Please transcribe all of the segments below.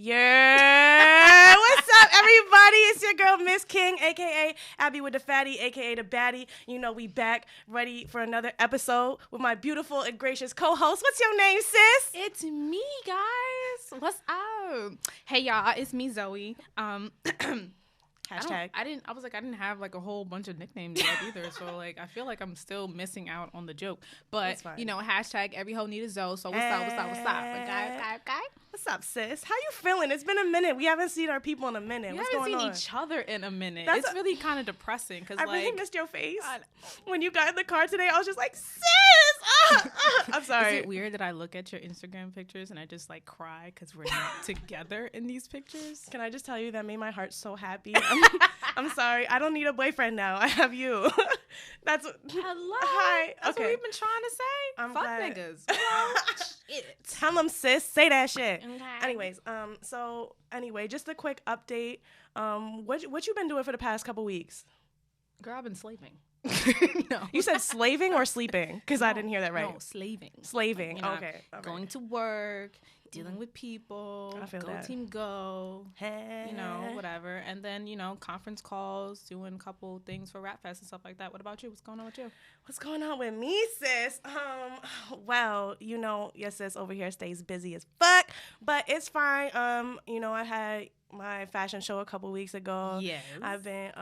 Yeah, what's up, everybody? It's your girl, Miss King, a.k.a. Abby with the Fatty, a.k.a. the Baddie. You know, we back, ready for another episode with my beautiful and gracious co-host. What's your name, sis? It's me, guys. What's up? Hey, y'all. It's me, Zoe. Hashtag. I didn't have like a whole bunch of nicknames yet either. So like, I feel like I'm still missing out on the joke. But you know, hashtag every hoe need a Zoe. So what's up? Okay. What's up, sis? How you feeling? It's been a minute. We haven't seen our people in a minute. We What's haven't going seen on? each other in a minute. It's really kind of depressing because I like, really missed your face. When you got in the car today, I was just like, sis! I'm sorry. Is it weird that I look at your Instagram pictures and I just like cry because we're not together in these pictures? Can I just tell you that made my heart so happy? I'm sorry. I don't need a boyfriend now. I have you. That's hello. Hi. That's okay. what we've been trying to say. I'm Fuck glad. niggas. Shit. Tell them, sis. Say that shit. Okay. Anyways, so anyway, just a quick update. What you been doing for the past couple weeks? Girl, I've been slaving. No. You said slaving or sleeping? Because I didn't hear that right. No, slaving. Slaving. You know, Okay. Going to work, dealing with people. I feel go that. Team go. Hey. You know, whatever. And then, you know, conference calls, doing a couple things for Rap Fest and stuff like that. What about you? What's going on with you? What's going on with me, sis? Well, you know, your sis over here stays busy as fuck, but it's fine. You know, I had my fashion show a couple weeks ago. Yes. I've been,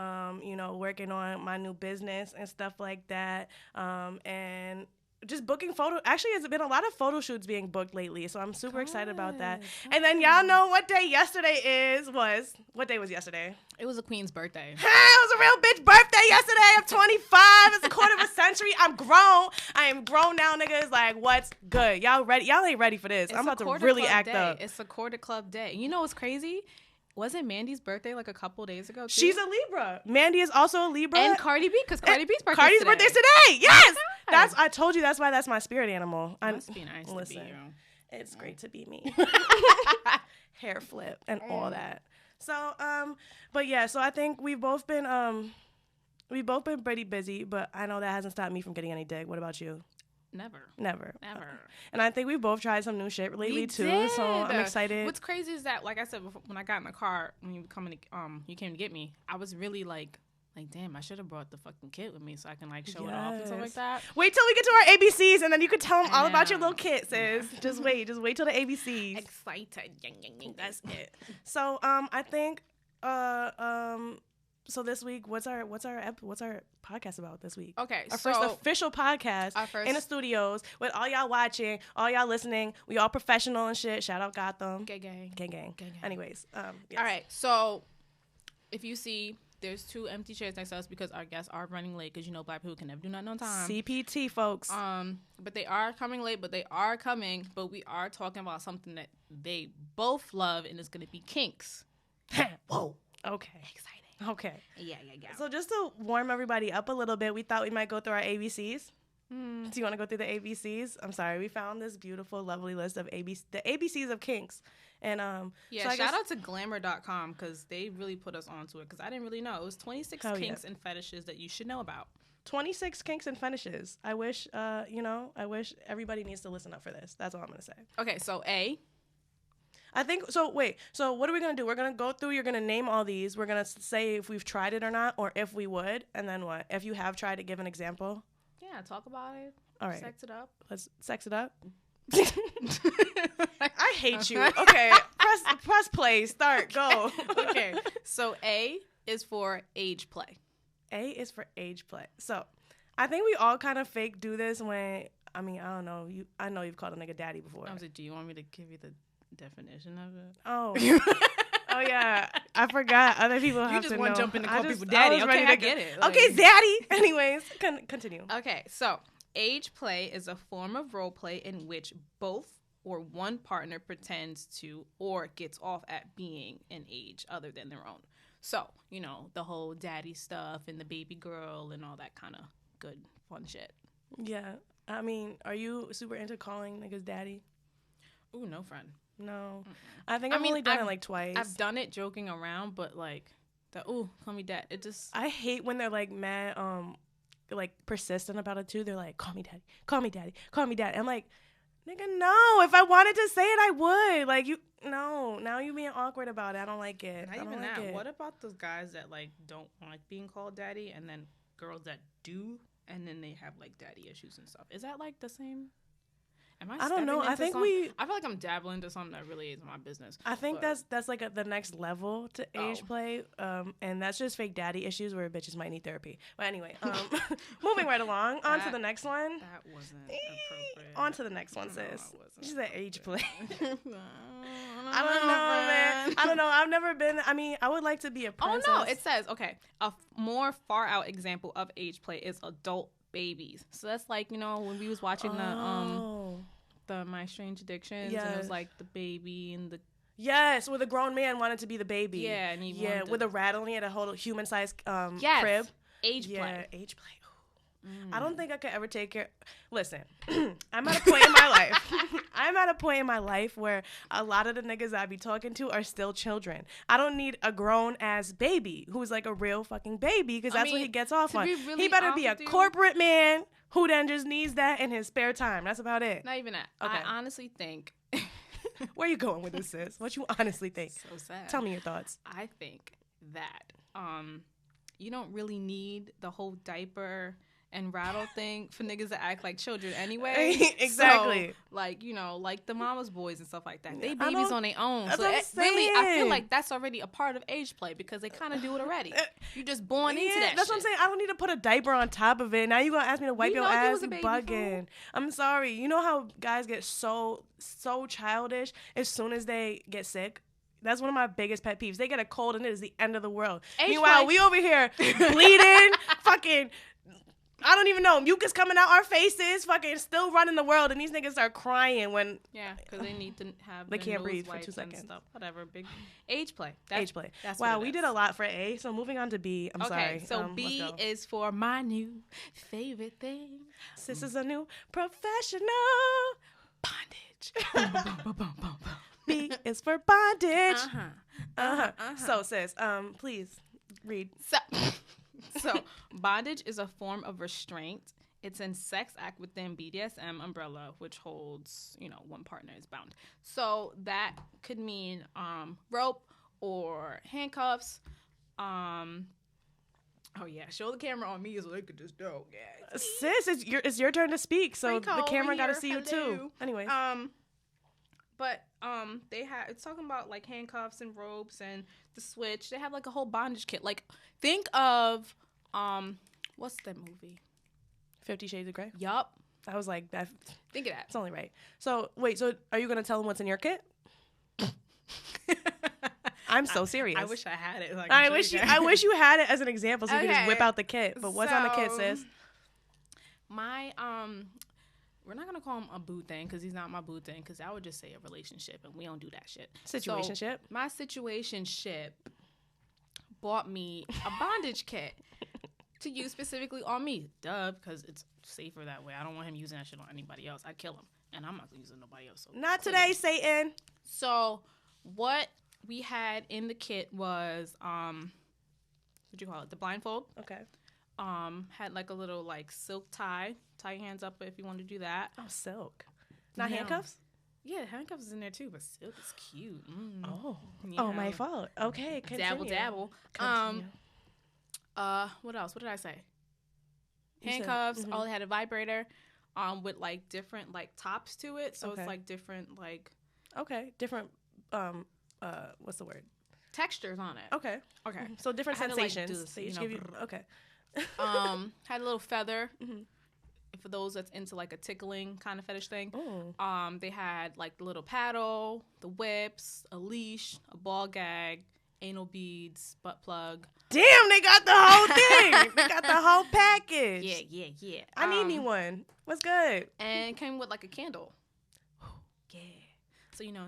you know, working on my new business and stuff like that. And just booking photo. Actually, it's been a lot of photo shoots being booked lately, so I'm super excited about that. And then y'all know what day yesterday what day was yesterday? It was a queen's birthday. It was a real bitch birthday yesterday. I'm 25. It's a quarter of a century. I'm grown. I am grown now, niggas. Like, what's good? Y'all ready? Y'all ain't ready for this. I'm about to really act up. It's a quarter club day. You know what's crazy? Wasn't Mandy's birthday like a couple days ago, too? She's a Libra. Mandy is also a Libra. And Cardi B, because Cardi B's birthday Cardi's today. birthday's today. Yes. Oh I told you that's why that's my spirit animal. Must be nice to be you. It's great to be me. Hair flip and all that. So, but yeah, so I think we've both been pretty busy, but I know that hasn't stopped me from getting any dick. What about you? Never. And I think we both tried some new shit lately too. So I'm excited. What's crazy is that, like I said before, when I got in the car, when you came to get me, I was really like, damn, I should have brought the fucking kit with me so I can like show it off and stuff like that. Wait till we get to our ABCs and then you can tell them all about your little kit, sis. Just wait till the ABCs. Excited. That's it. So I think so this week, what's our podcast about this week? Okay, our first official podcast in the studios with all y'all watching, all y'all listening. We all professional and shit. Shout out Gotham. Gang. Anyways, yes. All right. So if you see, there's 2 empty chairs next to us because our guests are running late because you know black people can never do nothing on time. CPT, folks. But they are coming late. But they are coming. But we are talking about something that they both love, and it's gonna be Kinks. Whoa. Okay. Exciting. Okay. Yeah. So just to warm everybody up a little bit, we thought we might go through our ABCs. Do you want to go through the ABCs? I'm sorry. We found this beautiful, lovely list of the ABCs of Kinks. And yeah, so shout out to glamour.com because they really put us onto it because I didn't really know. It was 26 kinks and fetishes that you should know about. 26 kinks and fetishes. I wish everybody needs to listen up for this. That's all I'm going to say. Okay, so A. I think, so wait, so what are we going to do? We're going to go through, you're going to name all these. We're going to say if we've tried it or not, or if we would, and then what? If you have tried it, give an example. Yeah, talk about it. All right. Sex it up. Let's sex it up. I hate you. Okay, press play, start, go. Okay, so A is for age play. A is for age play. So I think we all kind of fake do this when, I don't know, I know you've called a nigga daddy before. I was like, do you want me to give you the definition of it? Oh yeah, I forgot. Other people have to know. You just want to jump in and call people daddy. Okay, I get it. Okay, daddy. Anyways, continue. Okay, so age play is a form of role play in which both or one partner pretends to or gets off at being an age other than their own. So, you know, the whole daddy stuff and the baby girl and all that kind of good, fun shit. Yeah. Are you super into calling niggas daddy? Ooh, no, friend. No. I think I've only done it like twice. I've done it joking around, but like, call me dad. It just... I hate when they're like mad, like persistent about it too. They're like, call me daddy, call me daddy, call me daddy. I'm like, Nigga, no. If I wanted to say it, I would. Like, you, no. Now you being awkward about it. I don't like it. Not even that. What about those guys that, like, don't like being called daddy, and then girls that do, and then they have, like, daddy issues and stuff? Is that, like, the same? I don't know. I think I feel like I'm dabbling into something that really is my business. I think that's like the next level to age play, and that's just fake daddy issues where bitches might need therapy. But anyway, moving right along, on to the next one. That wasn't appropriate. On to the next one, sis. She's an age play. I don't know, man. I don't know. I've never been. I mean, I would like to be a princess. Oh no, it says a more far out example of age play is adult babies. So that's like, you know, when we was watching the My Strange Addictions, and it was like the baby and the where the grown man wanted to be the baby. Yeah, and with a rattle, and he had a whole human sized crib. Age play. Age play. I don't think I could ever take care. Listen, I'm at a point in my life. I'm at a point in my life where a lot of the niggas I be talking to are still children. I don't need a grown ass baby who's like a real fucking baby, because that's what he gets off on. Really he better be a corporate man who then just needs that in his spare time. That's about it. Not even that. Okay. I honestly think. Where you going with this, sis? What you honestly think? So sad. Tell me your thoughts. I think that you don't really need the whole diaper and rattle thing for niggas to act like children anyway. Exactly. So, like, you know, like the mama's boys and stuff like that. They babies on their own. That's So really, I feel like that's already a part of age play, because they kind of do it already. You're just born into that That's what I'm saying. I don't need to put a diaper on top of it. Now you're going to ask me to wipe your ass. You bugging. I'm sorry. You know how guys get so childish as soon as they get sick? That's one of my biggest pet peeves. They get a cold and it is the end of the world. Meanwhile, we over here bleeding, fucking... I don't even know. Mucus coming out our faces, fucking still running the world, and these niggas are crying when... Yeah, because they need to have... They can't breathe for 2 seconds. Stuff. Whatever. Big age play. Age play. Wow, we did a lot for A, so moving on to B. I'm sorry. Okay, so B is for my new favorite thing. This is a new professional bondage. B is for bondage. So, sis, please read. So, bondage is a form of restraint. It's a sex act within BDSM umbrella, which holds, you know, one partner is bound. So that could mean rope or handcuffs. Oh yeah, show the camera on me so they could just know. Yeah, sis, it's your turn to speak, so the camera got to see you too. Anyways, but it's talking about like handcuffs and ropes and the switch. They have like a whole bondage kit. Like, think of what's that movie? 50 Shades of Grey. Yup. I was like, think of that. It's only right. So wait, so are you gonna tell them what's in your kit? I'm so serious. I wish I had it. Like, I wish you had it as an example, so you could just whip out the kit. But what's on the kit, sis? My we're not gonna call him a boo thing, because he's not my boo thing, because I would just say a relationship, and we don't do that shit. Situationship. So my situationship bought me a bondage kit to use specifically on me. Duh, because it's safer that way. I don't want him using that shit on anybody else. I'd kill him, and I'm not gonna use it on nobody else. So not today, Satan. So what we had in the kit was what'd you call it? The blindfold. Okay. Had like a little like silk tie. Tie your hands up if you want to do that. Oh, silk. Not handcuffs? Yeah, handcuffs is in there too, but silk is cute. Oh. Yeah. Oh, my fault. Okay, continue. Dabble. Continue. What else? What did I say? Handcuffs. All it had a vibrator, with like different like tops to it. So it's like different like. Okay, different. What's the word? Textures on it. Okay. So different sensations. To, like, they each give you. Okay. Had a little feather. For those that's into like a tickling kind of fetish thing. They had like the little paddle, the whips, a leash, a ball gag, anal beads, butt plug. Damn, they got the whole thing. They got the whole package. Yeah. I need me one. What's good? And it came with like a candle. Yeah. So, you know,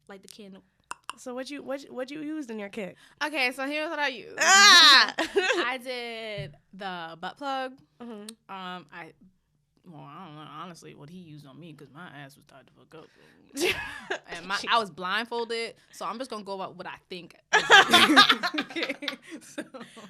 light the candle. So what you used in your kit? Okay, so here's what I used. I did the butt plug. I Well, I don't know. Honestly, what he used on me, because my ass was tied to fuck up. And I was blindfolded, so I'm just going to go about what I think. Okay. So,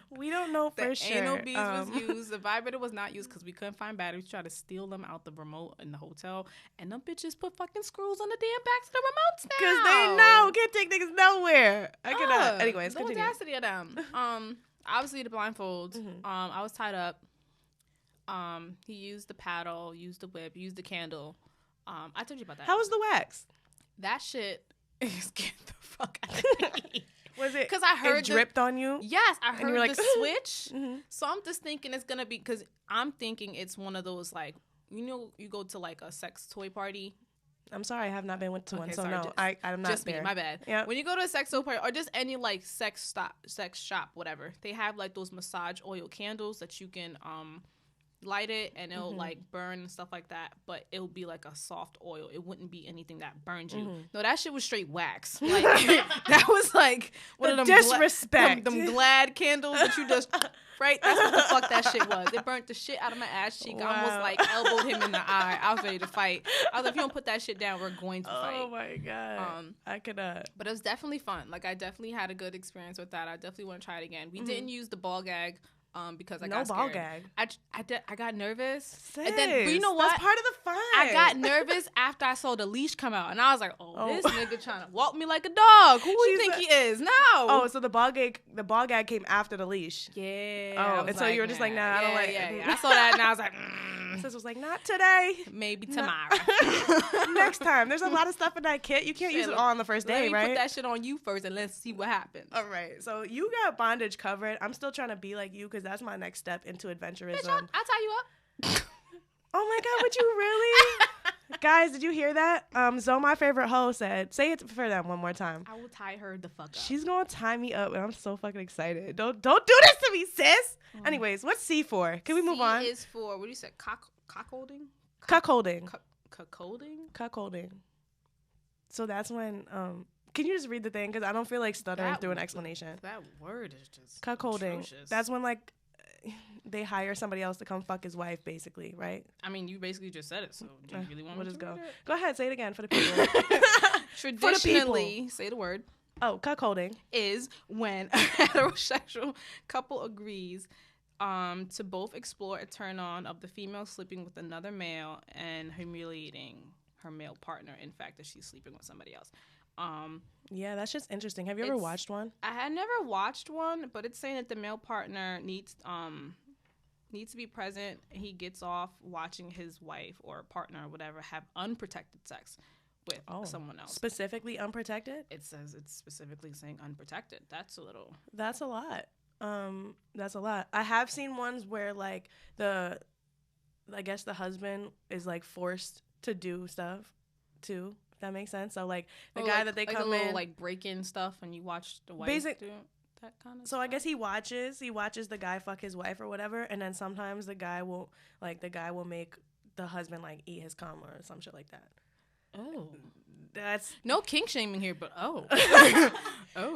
we don't know for sure. Anal beads was used. The vibrator was not used because we couldn't find batteries. We tried to steal them out the remote in the hotel. And them bitches put fucking screws on the damn backs of the remotes now. Because they know. Can't take niggas nowhere. I cannot. Anyways, the continue. audacity of them. Obviously, the blindfold. I was tied up. He used the paddle, used the whip, used the candle. I told you about that. How was the wax? That shit scared the fuck out of me. Was it? Because I heard it dripped on you. Yes, I heard like, the switch. So I'm just thinking it's gonna be, because I'm thinking it's one of those, like, you know, you go to like a sex toy party. I'm sorry, I have not been to one, so sorry, no, I'm not just there. Me, my bad. Yeah. When you go to a sex toy party or just any like sex shop, whatever, they have like those massage oil candles that you can light it and it'll like burn and stuff like that, but it'll be like a soft oil. It wouldn't be anything that burns you. No, that shit was straight wax. Like that was like one of them disrespect. them Glad candles that you just right. That's what the fuck that shit was. It burnt the shit out of my ass cheek. Wow. I almost like elbowed him in the eye. I was ready to fight. I was like, if you don't put that shit down, we're going to fight. Oh my god. I could. But it was definitely fun. Like I definitely had a good experience with that. I definitely want to try it again. We didn't use the ball gag. Because I got scared. No ball gag. I got nervous. Sis, and then, but you know what? That's part of the fun. I got nervous after I saw the leash come out, and I was like, "Oh, this nigga trying to walk me like a dog. Who do you think he is?" No. Oh, so the ball gag came after the leash. Yeah. Oh, and so you were just like, nah, I don't like. Yeah. I saw that, and I was like, Sis was like, not today. Maybe tomorrow. Next time. There's a lot of stuff in that kit. You can't use it all on the first day, right? Let me put that shit on you first, and let's see what happens. All right. So you got bondage covered. I'm still trying to be like you because that's my next step into adventurism. Bitch, I'll tie you up. Oh my God, would you really? Guys, did you hear that? Zoe, my favorite hoe, said, say it for them one more time. I will tie her the fuck up. She's going to tie me up, and I'm so fucking excited. Don't do this to me, sis. Anyways, what's C for? Can we move on? C is for, what do you say, cockholding? Cuckolding. Cuckolding? Cuckolding. So that's when, can you just read the thing? Because I don't feel like stuttering through an explanation. That word is just cuckolding. Atrocious. That's when, like, they hire somebody else to come fuck his wife, basically, right? I mean, you basically just said it, so do you really want we'll to just go? read it? Go ahead, say it again for the people. Traditionally, say the word. Oh, cuckolding is when a heterosexual couple agrees to both explore a turn on of the female sleeping with another male and humiliating her male partner in fact that she's sleeping with somebody else. Yeah, that's just interesting. Have you ever watched one? I had never watched one, but it's saying that the male partner needs to be present. He gets off watching his wife or partner or whatever have unprotected sex with someone else. Specifically unprotected? It says it's specifically saying unprotected. That's a lot. That's a lot. I have seen ones where like I guess the husband is like forced to do stuff too. If that makes sense. So like the guy that they come in like break in stuff and you watch the wife do that kind of so stuff. I guess he watches the guy fuck his wife or whatever, and then sometimes the guy will make the husband like eat his cum or some shit like that. Oh. That's no kink shaming here, but oh.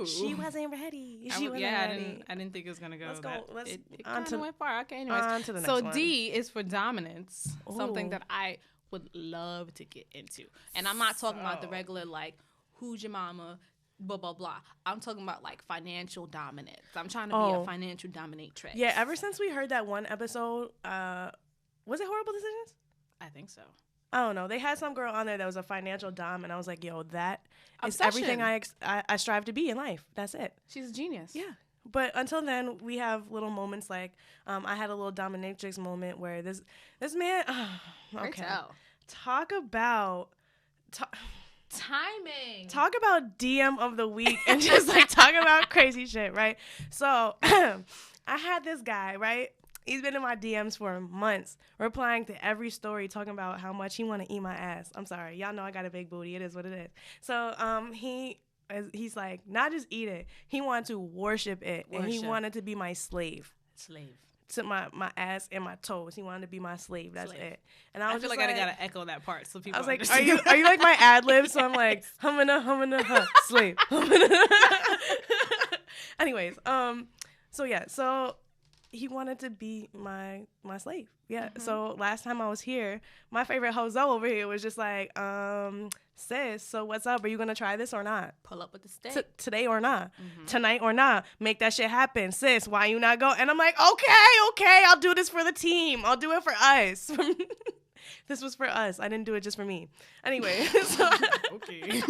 She wasn't ready. She wasn't ready. I didn't think it was gonna go. Let's go. It kind of went far. Okay, anyways. On to the next one. D is for dominance. Ooh. Something that I would love to get into. And I'm not talking about the regular like who's your mama, blah blah blah. I'm talking about like financial dominance. I'm trying to be a financial dominatrix. Yeah, ever since we heard that one episode, was it Horrible Decisions? I think so. I don't know. They had some girl on there that was a financial dom, and I was like, yo, that Obsession. Is everything I strive to be in life. That's it. She's a genius. Yeah. But until then, we have little moments like I had a little dominatrix moment where this man, okay. Talk about timing. Talk about DM of the week and just like talk about crazy shit, right? So I had this guy, right? He's been in my DMs for months, replying to every story, talking about how much he want to eat my ass. I'm sorry. Y'all know I got a big booty. It is what it is. So he's like, not just eat it. He wanted to worship it. And he wanted to be my slave. To my ass and my toes. He wanted to be my slave. That's it. And I feel like I gotta echo that part so people. I was like, are you like my ad lib? So I'm like, humana, slave. Anyways, so he wanted to be my slave. Yeah. So last time I was here, my favorite hozo over here was just like, sis, so what's up? Are you gonna try this or not? Pull up with the steak. Today or not? Tonight or not? Make that shit happen, sis. Why you not go? And I'm like, okay, I'll do this for the team. I'll do it for us. This was for us. I didn't do it just for me. Anyway. Okay.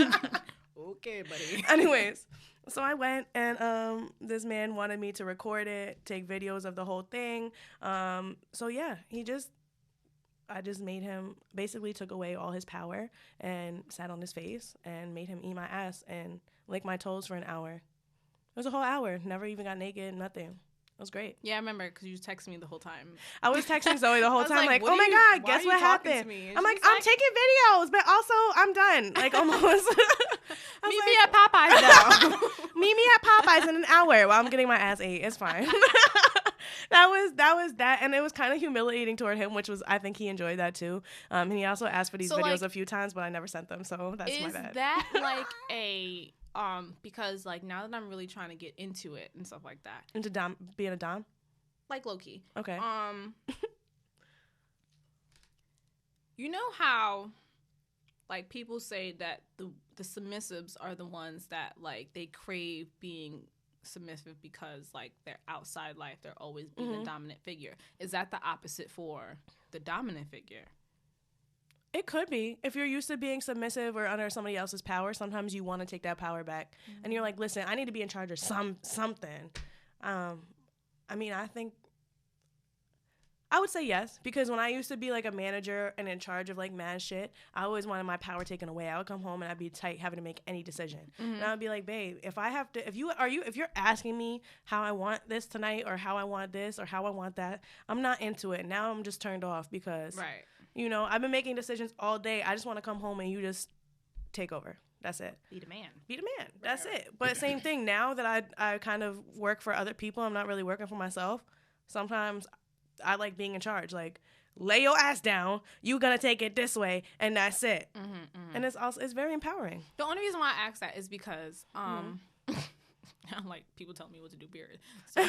Okay, buddy. Anyways. So I went, and this man wanted me to record it, take videos of the whole thing. So yeah, I just made him, basically took away all his power and sat on his face and made him eat my ass and lick my toes for an hour. It was a whole hour. Never even got naked, nothing. It was great. Yeah, I remember because you texted me the whole time. I was texting Zoe the whole time, like, oh my God, guess what happened? I'm like, I'm taking videos, but also I'm done. Like, almost. Meet me at Popeyes, though. Meet me at Popeyes in an hour while I'm getting my ass ate. It's fine. That was that, and it was kind of humiliating toward him, which was, I think he enjoyed that too. And he also asked for these videos a few times, but I never sent them, so that's my bad. Is that like a because like now that I'm really trying to get into it and stuff like that, into being a dom, like low key, okay. You know how like people say that the submissives are the ones that like they crave being submissive because like their outside life they're always being the dominant figure. Is that the opposite for the dominant figure? It could be. If you're used to being submissive or under somebody else's power, sometimes you want to take that power back. And you're like, listen, I need to be in charge of something. I mean, I would say yes, because when I used to be like a manager and in charge of like mad shit, I always wanted my power taken away. I would come home and I'd be tight having to make any decision. And I would be like, babe, if you're asking me how I want this tonight or how I want this or how I want that, I'm not into it. Now I'm just turned off because right. You know, I've been making decisions all day. I just want to come home and you just take over. That's it. Be the man. Be the man. That's it. But same thing, now that I kind of work for other people, I'm not really working for myself. Sometimes I like being in charge. Like, lay your ass down. You gonna take it this way, and that's it. And it's very empowering. The only reason why I ask that is because I'm like, people tell me what to do, period. So,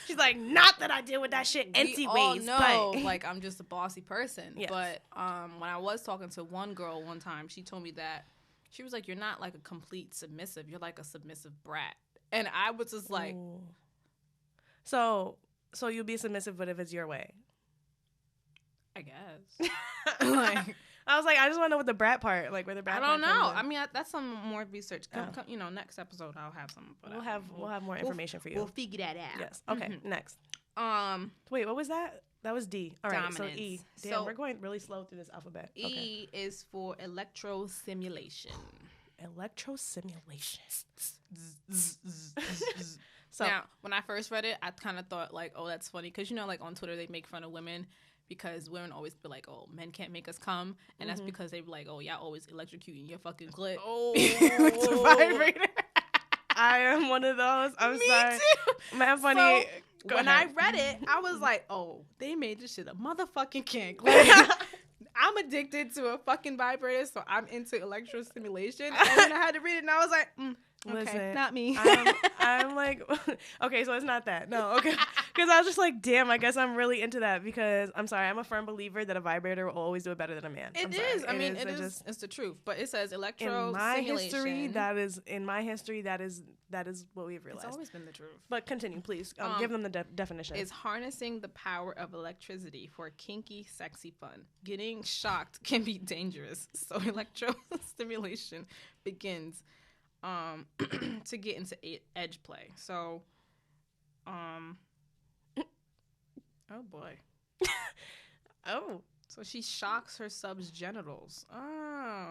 she's like, not that I deal with that shit anyways. No, like I'm just a bossy person. Yes. But when I was talking to one girl one time, she told me that she was like, you're not like a complete submissive. You're like a submissive brat. And I was just like, ooh. So you'll be submissive, but if it's your way, I guess. Like, I was like, I just want to know what the brat part, like where the brat. I don't know. I mean, that's some more research. You know, next episode I'll have some. We'll have more information for you. We'll figure that out. Yes. Okay. Next. Wait, what was that? That was D. All right. Dominance. So E. Damn, we're going really slow through this alphabet. E is for electrostimulation. Electrostimulation. So now, when I first read it, I kind of thought like, oh, that's funny because you know, like on Twitter they make fun of women. Because women always be like, oh, men can't make us come. And that's because they be like, oh, y'all always electrocuting your fucking clit. Oh, it's a vibrator. I am one of those. I'm sorry. Too. Man, funny. So, when I read it, I was like, oh, they made this shit a motherfucking kink. Like, I'm addicted to a fucking vibrator, so I'm into electrostimulation. And then I had to read it, and I was like, okay, listen, not me. I'm like, okay, so it's not that. No, okay. Because I was just like, damn, I guess I'm really into that because, I'm sorry, I'm a firm believer that a vibrator will always do it better than a man. It is. I mean, it is. It's the truth. But it says electrostimulation. In my history, that is what we've realized. It's always been the truth. But continue, please. Give them the definition. It's harnessing the power of electricity for kinky, sexy fun. Getting shocked can be dangerous. So electrostimulation begins to get into edge play. So, oh boy. Oh. So she shocks her sub's genitals. Oh.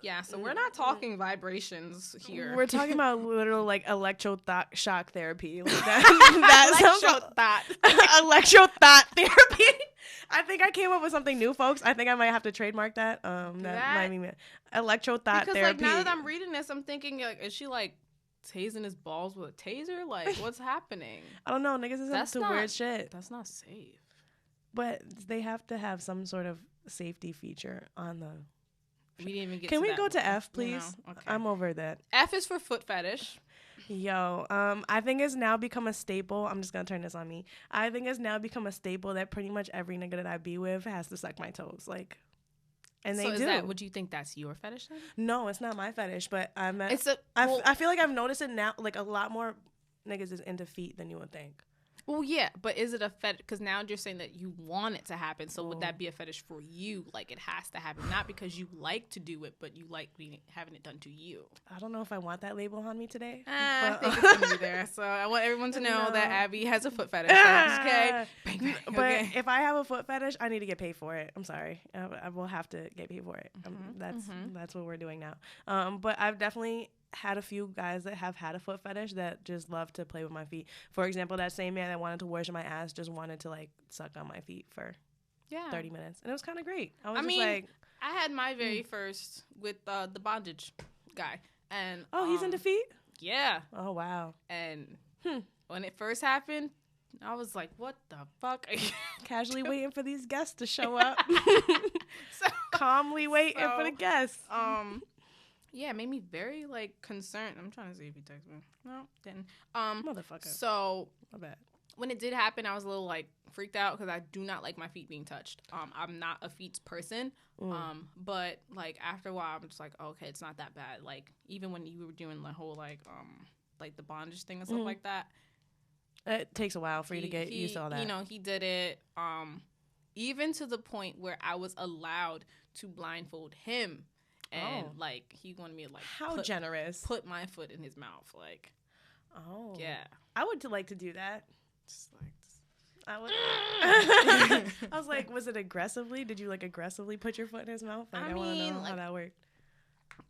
Yeah, so we're not talking vibrations here. We're talking about literal like electroshock therapy. Like that electro-thought therapy. I think I came up with something new, folks. I think I might have to trademark that. That might mean electro-thought therapy. Because like now that I'm reading this, I'm thinking like, is she like tasing his balls with a taser? Like, what's happening? I don't know, niggas. This is some weird shit. That's not safe. But they have to have some sort of safety feature on the. We didn't even get. Can we go to F, please? No? Okay. I'm over that. F is for foot fetish. Yo, I think it's now become a staple. I'm just gonna turn this on me. I think it's now become a staple that pretty much every nigga that I be with has to suck my toes. Like, and they do. Would you think that's your fetish then? No, it's not my fetish, but I feel like I've noticed it now. Like, a lot more niggas is into feet than you would think. Well, yeah, but is it a fetish? Because now you're saying that you want it to happen. So would that be a fetish for you? Like, it has to happen, not because you like to do it, but you like having it done to you. I don't know if I want that label on me today. I think it's gonna be there. So I want everyone to know that Abby has a foot fetish. Okay, bang, bang, but if I have a foot fetish, I need to get paid for it. I'm sorry, I will have to get paid for it. That's what we're doing now. But I've definitely had a few guys that have had a foot fetish that just love to play with my feet. For example, that same man that wanted to wash my ass just wanted to like suck on my feet for 30 minutes, and it was kind of great. I had my very first with the bondage guy, and he's into feet. Yeah. Oh wow. And when it first happened, I was like, "What the fuck?" Casually waiting for these guests to show up. Calmly waiting for the guests. Yeah, it made me very, like, concerned. I'm trying to see if he texted me. No, didn't. Motherfucker. So, my bad. When it did happen, I was a little, like, freaked out because I do not like my feet being touched. I'm not a feet person. But, like, after a while, I'm just like, okay, it's not that bad. Like, even when you were doing the whole, like the bondage thing and stuff like that. It takes a while for you to get used to all that. You know, he did it, even to the point where I was allowed to blindfold him. And, like, he wanted me to, like... How generous. Put my foot in his mouth, like... Oh. Yeah. I would like to do that. Just, like... I would... I was like, was it aggressively? Did you, like, aggressively put your foot in his mouth? Like, I want to know how that worked.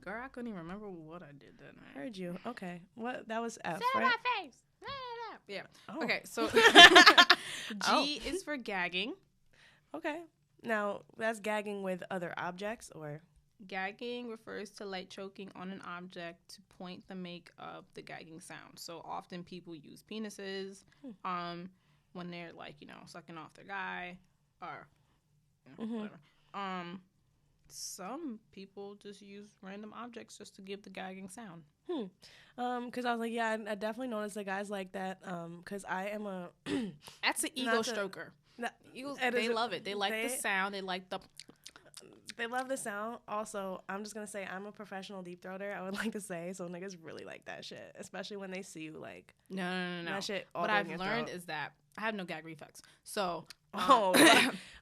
Girl, I couldn't even remember what I did that night. Heard you. Okay. What? That was F, Sit right? on my face. Yeah. Oh. Okay, so... G is for gagging. Okay. Now, that's gagging with other objects, or... Gagging refers to light choking on an object to point the make of the gagging sound. So often people use penises when they're like, you know, sucking off their guy or whatever. Some people just use random objects just to give the gagging sound. Because I was like, yeah, I definitely noticed that guys like that. Because I am a... That's an ego stroker. Eagles, they love it. They like the sound. They like the... They love the sound. Also, I'm just going to say I'm a professional deep throater, I would like to say. So niggas really like that shit, especially when they see you, like... No. That shit all what in I've your learned throat. is that I have no gag reflex. So...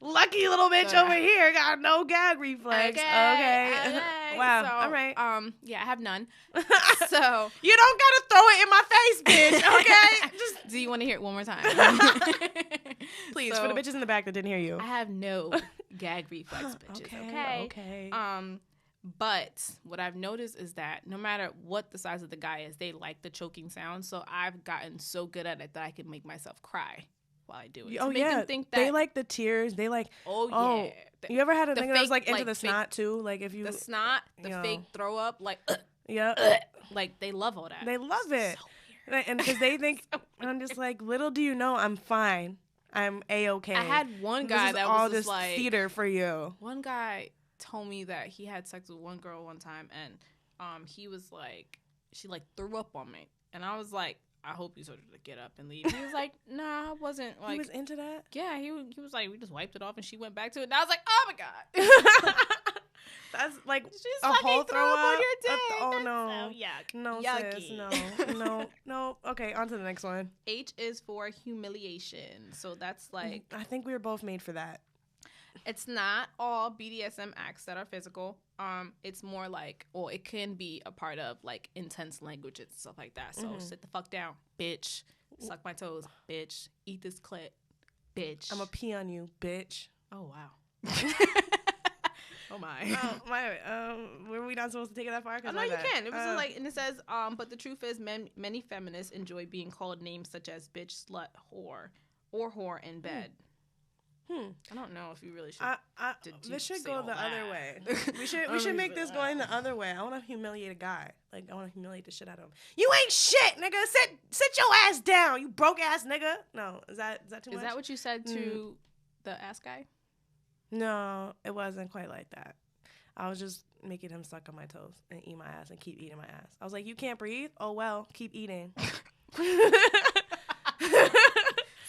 lucky little bitch over here got no gag reflex. Okay. Wow. So, all right. Yeah, I have none. So... You don't got to throw it in my face, bitch. Okay? Just... Do you want to hear it one more time? Please, for the bitches in the back that didn't hear you. I have no gag reflex, bitches. Okay. But what I've noticed is that no matter what the size of the guy is, they like the choking sound. So I've gotten so good at it that I can make myself cry while I do it. Oh, yeah. Think that, they like the tears. They like... Oh, yeah. You ever had a nigga that was, like, into like, the snot, too? Like, if you... The snot, the fake throw up, like... Yeah. Like, they love all that. They love it. So weird. And because they think... I'm just like, little do you know, I'm fine. I'm A-okay. I had one guy that all was this like... theater for you. One guy told me that he had sex with one girl one time, and he was like... She, like, threw up on me. And I was like... I hope you told her to get up and leave. He was like, nah, I wasn't like... He was into that? Yeah, he was like, we just wiped it off and she went back to it. And I was like, oh my God. That's like she's a whole throw up on your dick. Oh no. So yuck. No, Yucky. sis, no. Okay, on to the next one. H is for humiliation. So that's like... I think we were both made for that. It's not all BDSM acts that are physical. It's more like, or it can be a part of like intense languages and stuff like that. So sit the fuck down, bitch. Suck my toes, bitch. Eat this clit, bitch. I'm gonna pee on you, bitch. Oh wow. Oh my. Were we not supposed to take it that far? Oh, no, you can. It was like, and it says, but the truth is, many feminists enjoy being called names such as bitch, slut, whore, or whore in bed. I don't know if you really should. This should go the other way. We should make this going the other way. I want to humiliate a guy. Like, I want to humiliate the shit out of him. You ain't shit, nigga. Sit your ass down, you broke ass nigga. No, is that too much? Is that what you said to the ass guy? No, it wasn't quite like that. I was just making him suck on my toes and eat my ass and keep eating my ass. I was like, you can't breathe? Oh, well, keep eating.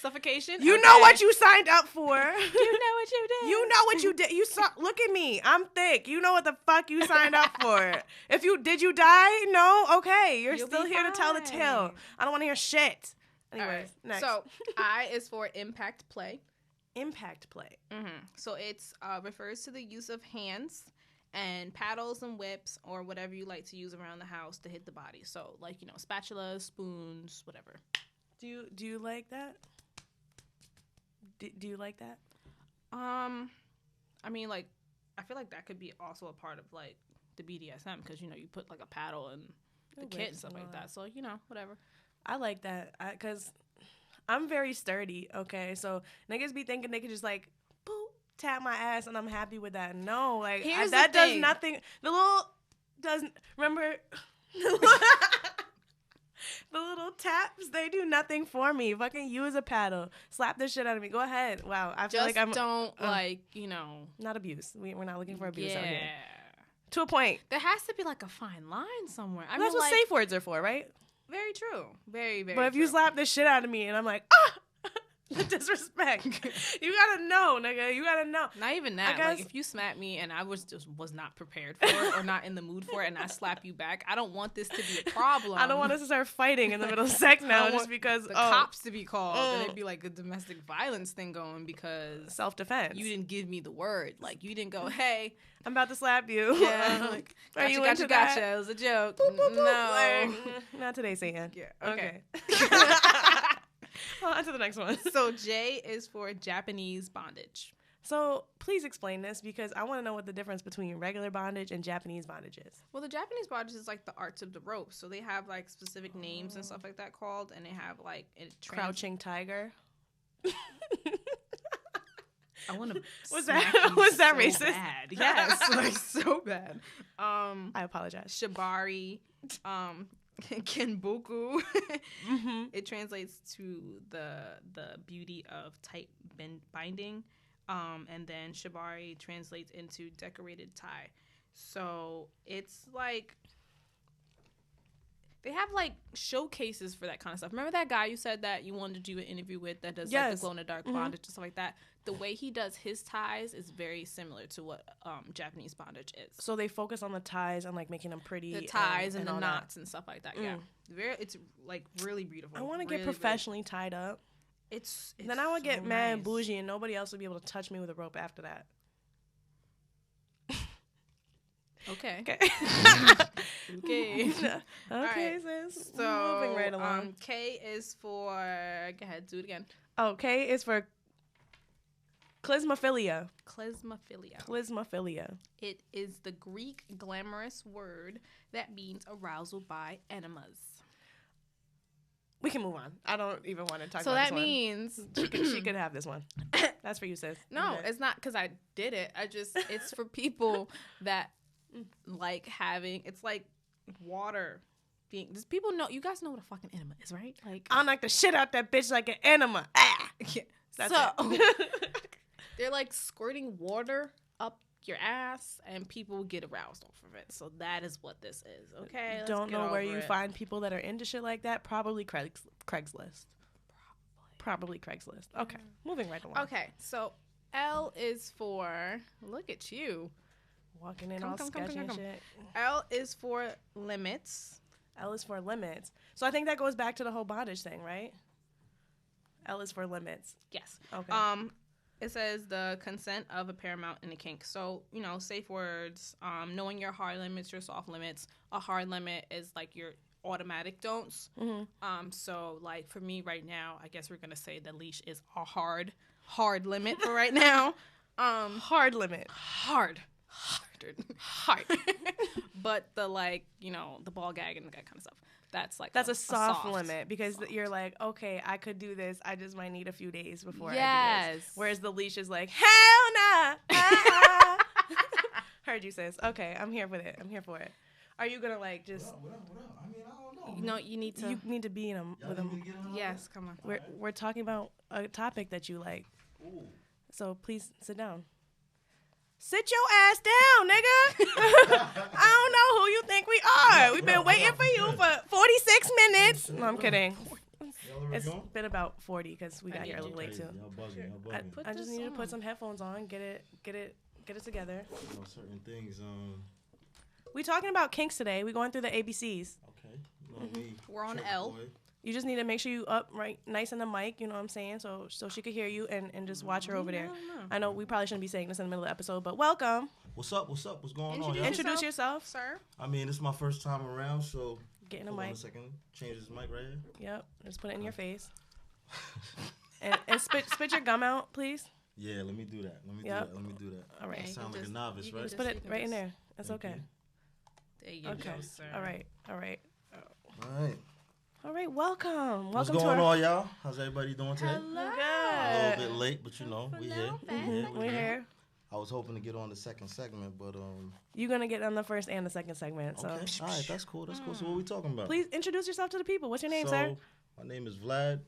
Suffocation? You know what you signed up for. You know what you did. You know what you did. You saw. Look at me. I'm thick. You know what the fuck you signed up for. Did you die? No? Okay. You'll still here to tell the tale. I don't want to hear shit. Anyways, next. So, I is for impact play. Impact play. Mm-hmm. So, it's refers to the use of hands and paddles and whips or whatever you like to use around the house to hit the body. So, like, spatulas, spoons, whatever. Do you like that? Do you like that? I mean, like, I feel like that could be also a part of, like, the BDSM because, you put, like, a paddle and the kit and stuff like that. So, whatever. I like that because I'm very sturdy, okay? So niggas be thinking they could just, like, boop, tap my ass and I'm happy with that. No, like, that does nothing. The little doesn't, remember, the little taps, they do nothing for me. Fucking use a paddle. Slap the shit out of me. Go ahead. Wow. I feel like I'm... don't, Not abuse. We're not looking for abuse out yeah. here. To a point. There has to be, like, a fine line somewhere. That's what safe words are for, right? Very true. Very, very But if true. you slap the shit out of me and I'm like, the disrespect. You gotta know, nigga. You gotta know. Not even that. Like, if you slap me and I was not prepared for it or not in the mood for it and I slap you back, I don't want this to be a problem. I don't want us to start fighting in the middle of sex now just because the cops to be called and it'd be like a domestic violence thing going because self-defense. You didn't give me the word. Like, you didn't go, hey, I'm about to slap you. Yeah. Like, gotcha. It was a joke. Boop, boop, boop. No. Like, not today, Satan. Yeah. Okay. On to the next one. So J is for Japanese bondage. So please explain this because I want to know what the difference between regular bondage and Japanese bondage is. Well, the Japanese bondage is like the arts of the rope. So they have like specific names and stuff like that called, and they have like crouching tiger. I want to. Was that racist? Bad. Yes, like so bad. I apologize. Shibari, Kenboku. Mm-hmm. It translates to the beauty of tight binding, and then Shibari translates into decorated tie. So it's like they have like showcases for that kind of stuff. Remember that guy you said that you wanted to do an interview with that does like the glow in the dark bondage and stuff like that? The way he does his ties is very similar to what Japanese bondage is. So they focus on the ties and like making them pretty. The ties and the knots that. And stuff like that. Yeah, it's like really beautiful. I want to get professionally tied up. It's then I would so get mad and nice. bougie, and nobody else would be able to touch me with a rope after that. Okay. Okay. Okay. Okay, right. sis. So moving right along. K is for. Go ahead, do it again. Oh, K is for Klysmophilia. Klysmophilia. It is the Greek glamorous word that means arousal by enemas. We can move on. I don't even want to talk so about this that one. means she could have this one. That's for you, sis. No, it's not because I did it. It's for people that like having. It's like water. Does people know? You guys know what a fucking enema is, right? Like I knock the shit out that bitch like an enema. Ah. Yeah. That's it. They're like squirting water up your ass, and people get aroused off of it. So that is what this is. Okay. Don't know where you find people that are into shit like that. Probably Craigslist. Probably Craigslist. Okay. Moving right along. Okay. So L is for. Look at you. Walking in all sketchy and shit. L is for limits. L is for limits. So I think that goes back to the whole bondage thing, right? L is for limits. Yes. Okay. It says the consent of a paramount in a kink. So, safe words, knowing your hard limits, your soft limits. A hard limit is like your automatic don'ts. Mm-hmm. So, like, for me right now, I guess we're going to say the leash is a hard limit for right now. Hard limit. Hard. But the, like, the ball gag and that kind of stuff. That's a soft limit because you're like, okay, I could do this. I just might need a few days before I do this. Whereas the leash is like, hell nah. Heard you, sis. Okay, I'm here with it. I'm here for it. Are you gonna like just? What up? I mean, I don't know. No, you need to. You need to be in them with them. Yes, come on. We're talking about a topic that you like. Ooh. So please sit down. Sit your ass down, nigga. I don't know who you think we are. We've been waiting for you for 46 minutes. No, I'm kidding. It's been about 40 because we got here a little late too. Y'all bugging. I just need to put some headphones on, get it together. You know, certain things. We talking about Kinks today. We going through the ABCs. Okay. You know me. We're on Church L. boy. You just need to make sure you up right nice in the mic, you know what I'm saying? So she could hear you and just watch her over there. I know we probably shouldn't be saying this in the middle of the episode, but welcome. What's up? What's going on? Y'all? Introduce yourself, sir. I mean, this is my first time around, so get in the hold on mic. a second. Change this mic right here. Yep, just put it in your face. and spit your gum out, please. Yeah, let me do that. Let me do that. All right. I sound like a novice, right? Just put it right in there. That's okay. There you Okay. go, sir. All right. All right. Welcome. What's Welcome going to our... on, y'all? How's everybody doing today? Hello. A little bit late, but you know, we here. We're here. I was hoping to get on the second segment, but You're gonna get on the first and the second segment. So okay. All right, that's cool. So what we talking about? please introduce yourself to the people. What's your name, sir? My name is Vlad.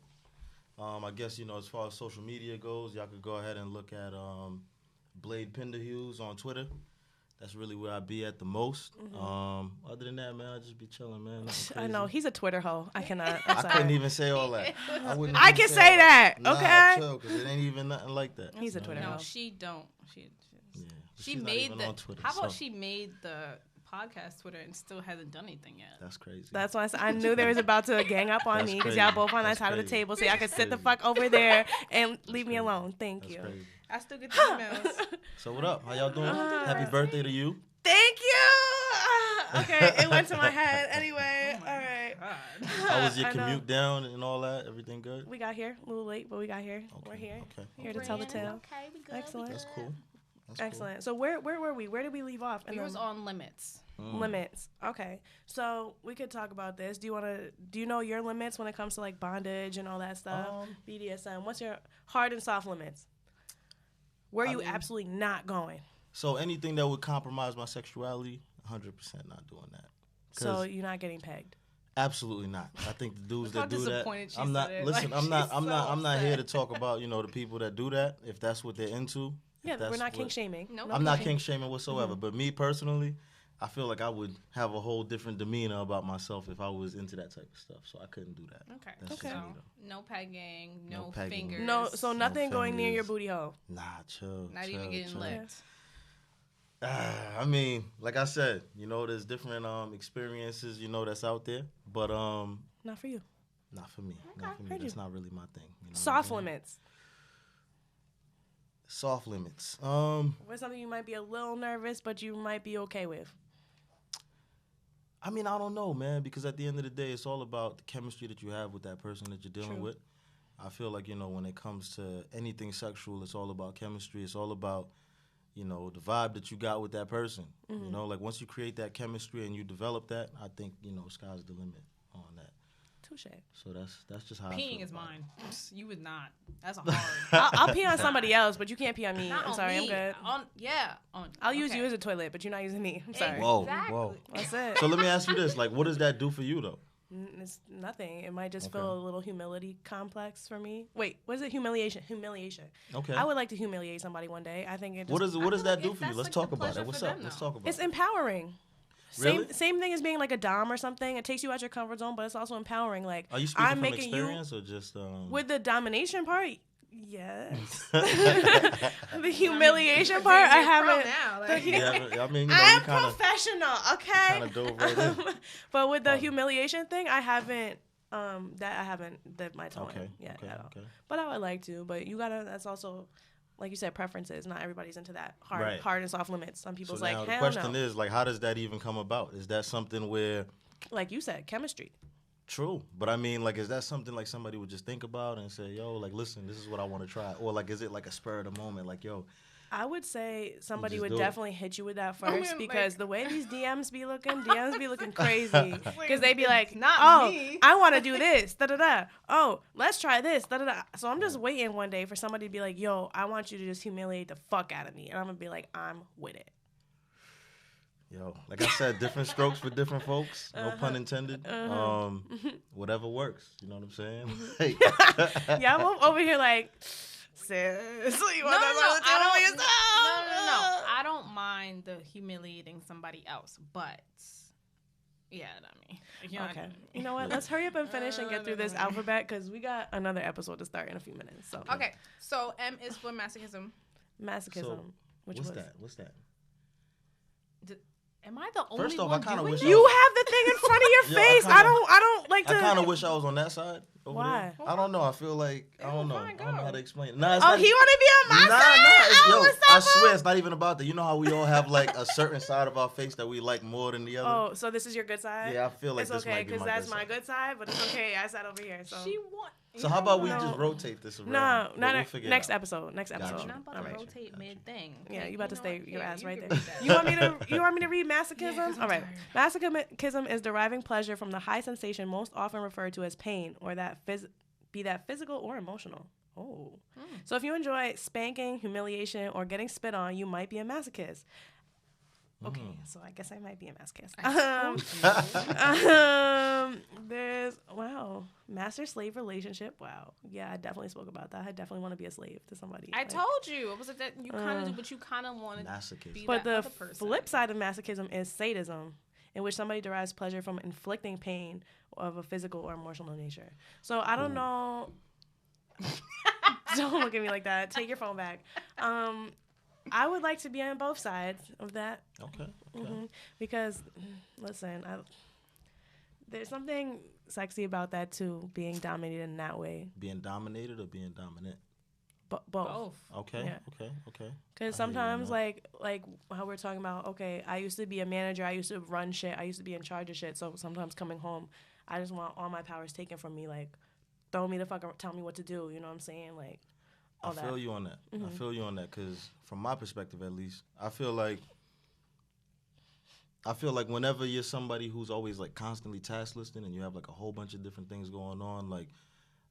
I guess, you know, as far as social media goes, y'all could go ahead and look at Blade Pinderhughes on Twitter. That's really where I be at the most. Other than that, man, I just be chilling, man. I know he's a Twitter hoe. I cannot. I couldn't even say all that. I can say that. Okay. Nah, because it ain't even nothing like that. He's a Twitter hoe. No, she don't. She she's made not even the. on Twitter, How about so she made the podcast Twitter and still hasn't done anything yet? That's crazy. That's why I knew they was about to gang up on me because y'all both on that side of the table, so y'all can sit the fuck over there and leave me alone. Thank you. Crazy. I still get the emails. So what up? How y'all doing? Happy birthday to you. Thank you. Okay, it went to my head. Anyway, all right. How was your I know. commute down and all that? Everything good? We got here a little late, but we got here. Okay, We're here. Okay. Here to tell the tale. Okay, we good. Excellent. That's cool. That's cool. Excellent. So where were we? Where did we leave off? We was on limits. Limits. Okay. So we could talk about this. Do you know your limits when it comes to like bondage and all that stuff? BDSM. What's your hard and soft limits? Where are you absolutely not going? So anything that would compromise my sexuality, 100% not doing that. So you're not getting pegged. Absolutely not. I think the dudes Look that how do that. disappointed she I'm not. said it. Listen, Like, I'm not. she's I'm not. so I'm not here to upset. talk about the people that do that. If that's what they're into. Yeah, if that's we're not kink what- shaming. Nope. No I'm not kink kink shaming whatsoever. But me personally, I feel like I would have a whole different demeanor about myself if I was into that type of stuff. So I couldn't do that. Okay. That's just Okay. me, So, no pegging, No no, pegging. fingers. No, so nothing going near fingers. your booty hole. Nah, chill. Not chill, even getting chill. licked. I mean, like I said, there's different experiences, that's out there, but Not for you. not for me. Okay, Not for me. heard That's you. not really my thing. Soft limits. Soft limits. What's something you might be a little nervous, but you might be okay with? I mean, I don't know, man, because at the end of the day, it's all about the chemistry that you have with that person that you're dealing True. with. I feel like, when it comes to anything sexual, it's all about chemistry. It's all about, the vibe that you got with that person. Like once you create that chemistry and you develop that, I think, sky's the limit on that. Touche. So that's just how I feel Peeing is about mine. You would not. That's hard. I'll pee on somebody else, but you can't pee on me. Not I'm on sorry, me. I'm good. I'll use you as a toilet, but you're not using me. I'm sorry. Whoa, Exactly. whoa. That's it. So let me ask you this. Like, what does that do for you, though? It's nothing. It might just Okay. feel a little humility complex for me. Wait, what is it? Humiliation. Okay. I would like to humiliate somebody one day. I think it just, What does feel that like do if for you? that's Let's like talk the about pleasure it. What's for up? them, Let's though. talk about it's it. empowering. Really? Same thing as being like a dom or something. It takes you out your comfort zone, but it's also empowering. Like Are you speaking I'm from making experience or just with the domination part. Yes. The humiliation part, I haven't. Now, like, yeah, I mean, I'm you kind of professional, okay? kind of dove right in. But with the Pardon. humiliation thing, I haven't dipped my toe Okay. in yet Okay. at all. Okay. But I would like to. But you gotta. That's also, like you said, preferences. Not everybody's into that Right. hard and soft limits. Some So people's now like, the hell question no. is, like, how does that even come about? Is that something where Like you said, chemistry. true? But I mean, like, is that something like somebody would just think about and say, yo, like, listen, this is what I want to try, or like, is it like a spur of the moment, like, yo? I would say somebody just would do it. definitely hit you with that I first mean, because like- the way these DMs be looking crazy. Because they be like, not oh, me." I want to do this, da da da. Oh, let's try this, da da da. So I'm just waiting one day for somebody to be like, yo, I want you to just humiliate the fuck out of me. And I'm going to be like, I'm with it. Yo, like I said, different strokes for different folks. No pun intended. Whatever works. You know what I'm saying? Hey. Yeah, I'm over here like, Sis, so you No, want that part of the table yourself? no. I don't mind the humiliating somebody else, but yeah, I mean, Okay. You know what? Let's hurry up and finish and get through this alphabet because we got another episode to start in a few minutes. So okay. So M is for masochism. Masochism. So, What's that? Am I the only First off, one I kinda doing wish this? You have the thing in front of your face. I don't like to. I kind of wish I was on that side. Over Why? There. I don't know. I feel like I don't know. fine, I don't know how go. to explain it. Nah, it's Oh, not, he want to be on my side? Yo, what's I up, swear it's not even about that. You know how we all have like a certain side of our face that we like more than the other? Oh, so this is your good side? Yeah, I feel like it's this okay might be my that's good my side. good side, but it's okay. I sat over here. So She want. So how about we No. just rotate this around? no, But not we'll figure it next out. episode. Next episode. Gotcha. I'm not about All to right. rotate mid thing. Yeah, you about to stay your ass right there. read that. You want me to read masochism? Yeah, 'cause I'm All right. tired. Masochism is deriving pleasure from the high sensation most often referred to as pain, or that be that physical or emotional. Oh. So if you enjoy spanking, humiliation, or getting spit on, you might be a masochist. Okay, so I guess I might be a masochist. There's master-slave relationship. Wow, yeah, I definitely spoke about that. I definitely want to be a slave to somebody. I told you. It was that you kind of do, but you kind of want to Masochism. be But that the other person. flip side of masochism is sadism, in which somebody derives pleasure from inflicting pain of a physical or emotional nature. So I don't know. Don't look at me like that. Take your phone back. I would like to be on both sides of that. Okay. Because, listen, there's something sexy about that too, being dominated in that way. Being dominated or being dominant? Both. Both. Okay. Yeah. Okay. Because sometimes, like how we're talking about, okay, I used to be a manager. I used to run shit. I used to be in charge of shit. So sometimes coming home, I just want all my powers taken from me. Like, throw me the fuck, tell me what to do. You know what I'm saying? Like, all I feel you on that. I feel you on that because from my perspective, at least, I feel like whenever you're somebody who's always like constantly task listing and you have like a whole bunch of different things going on, like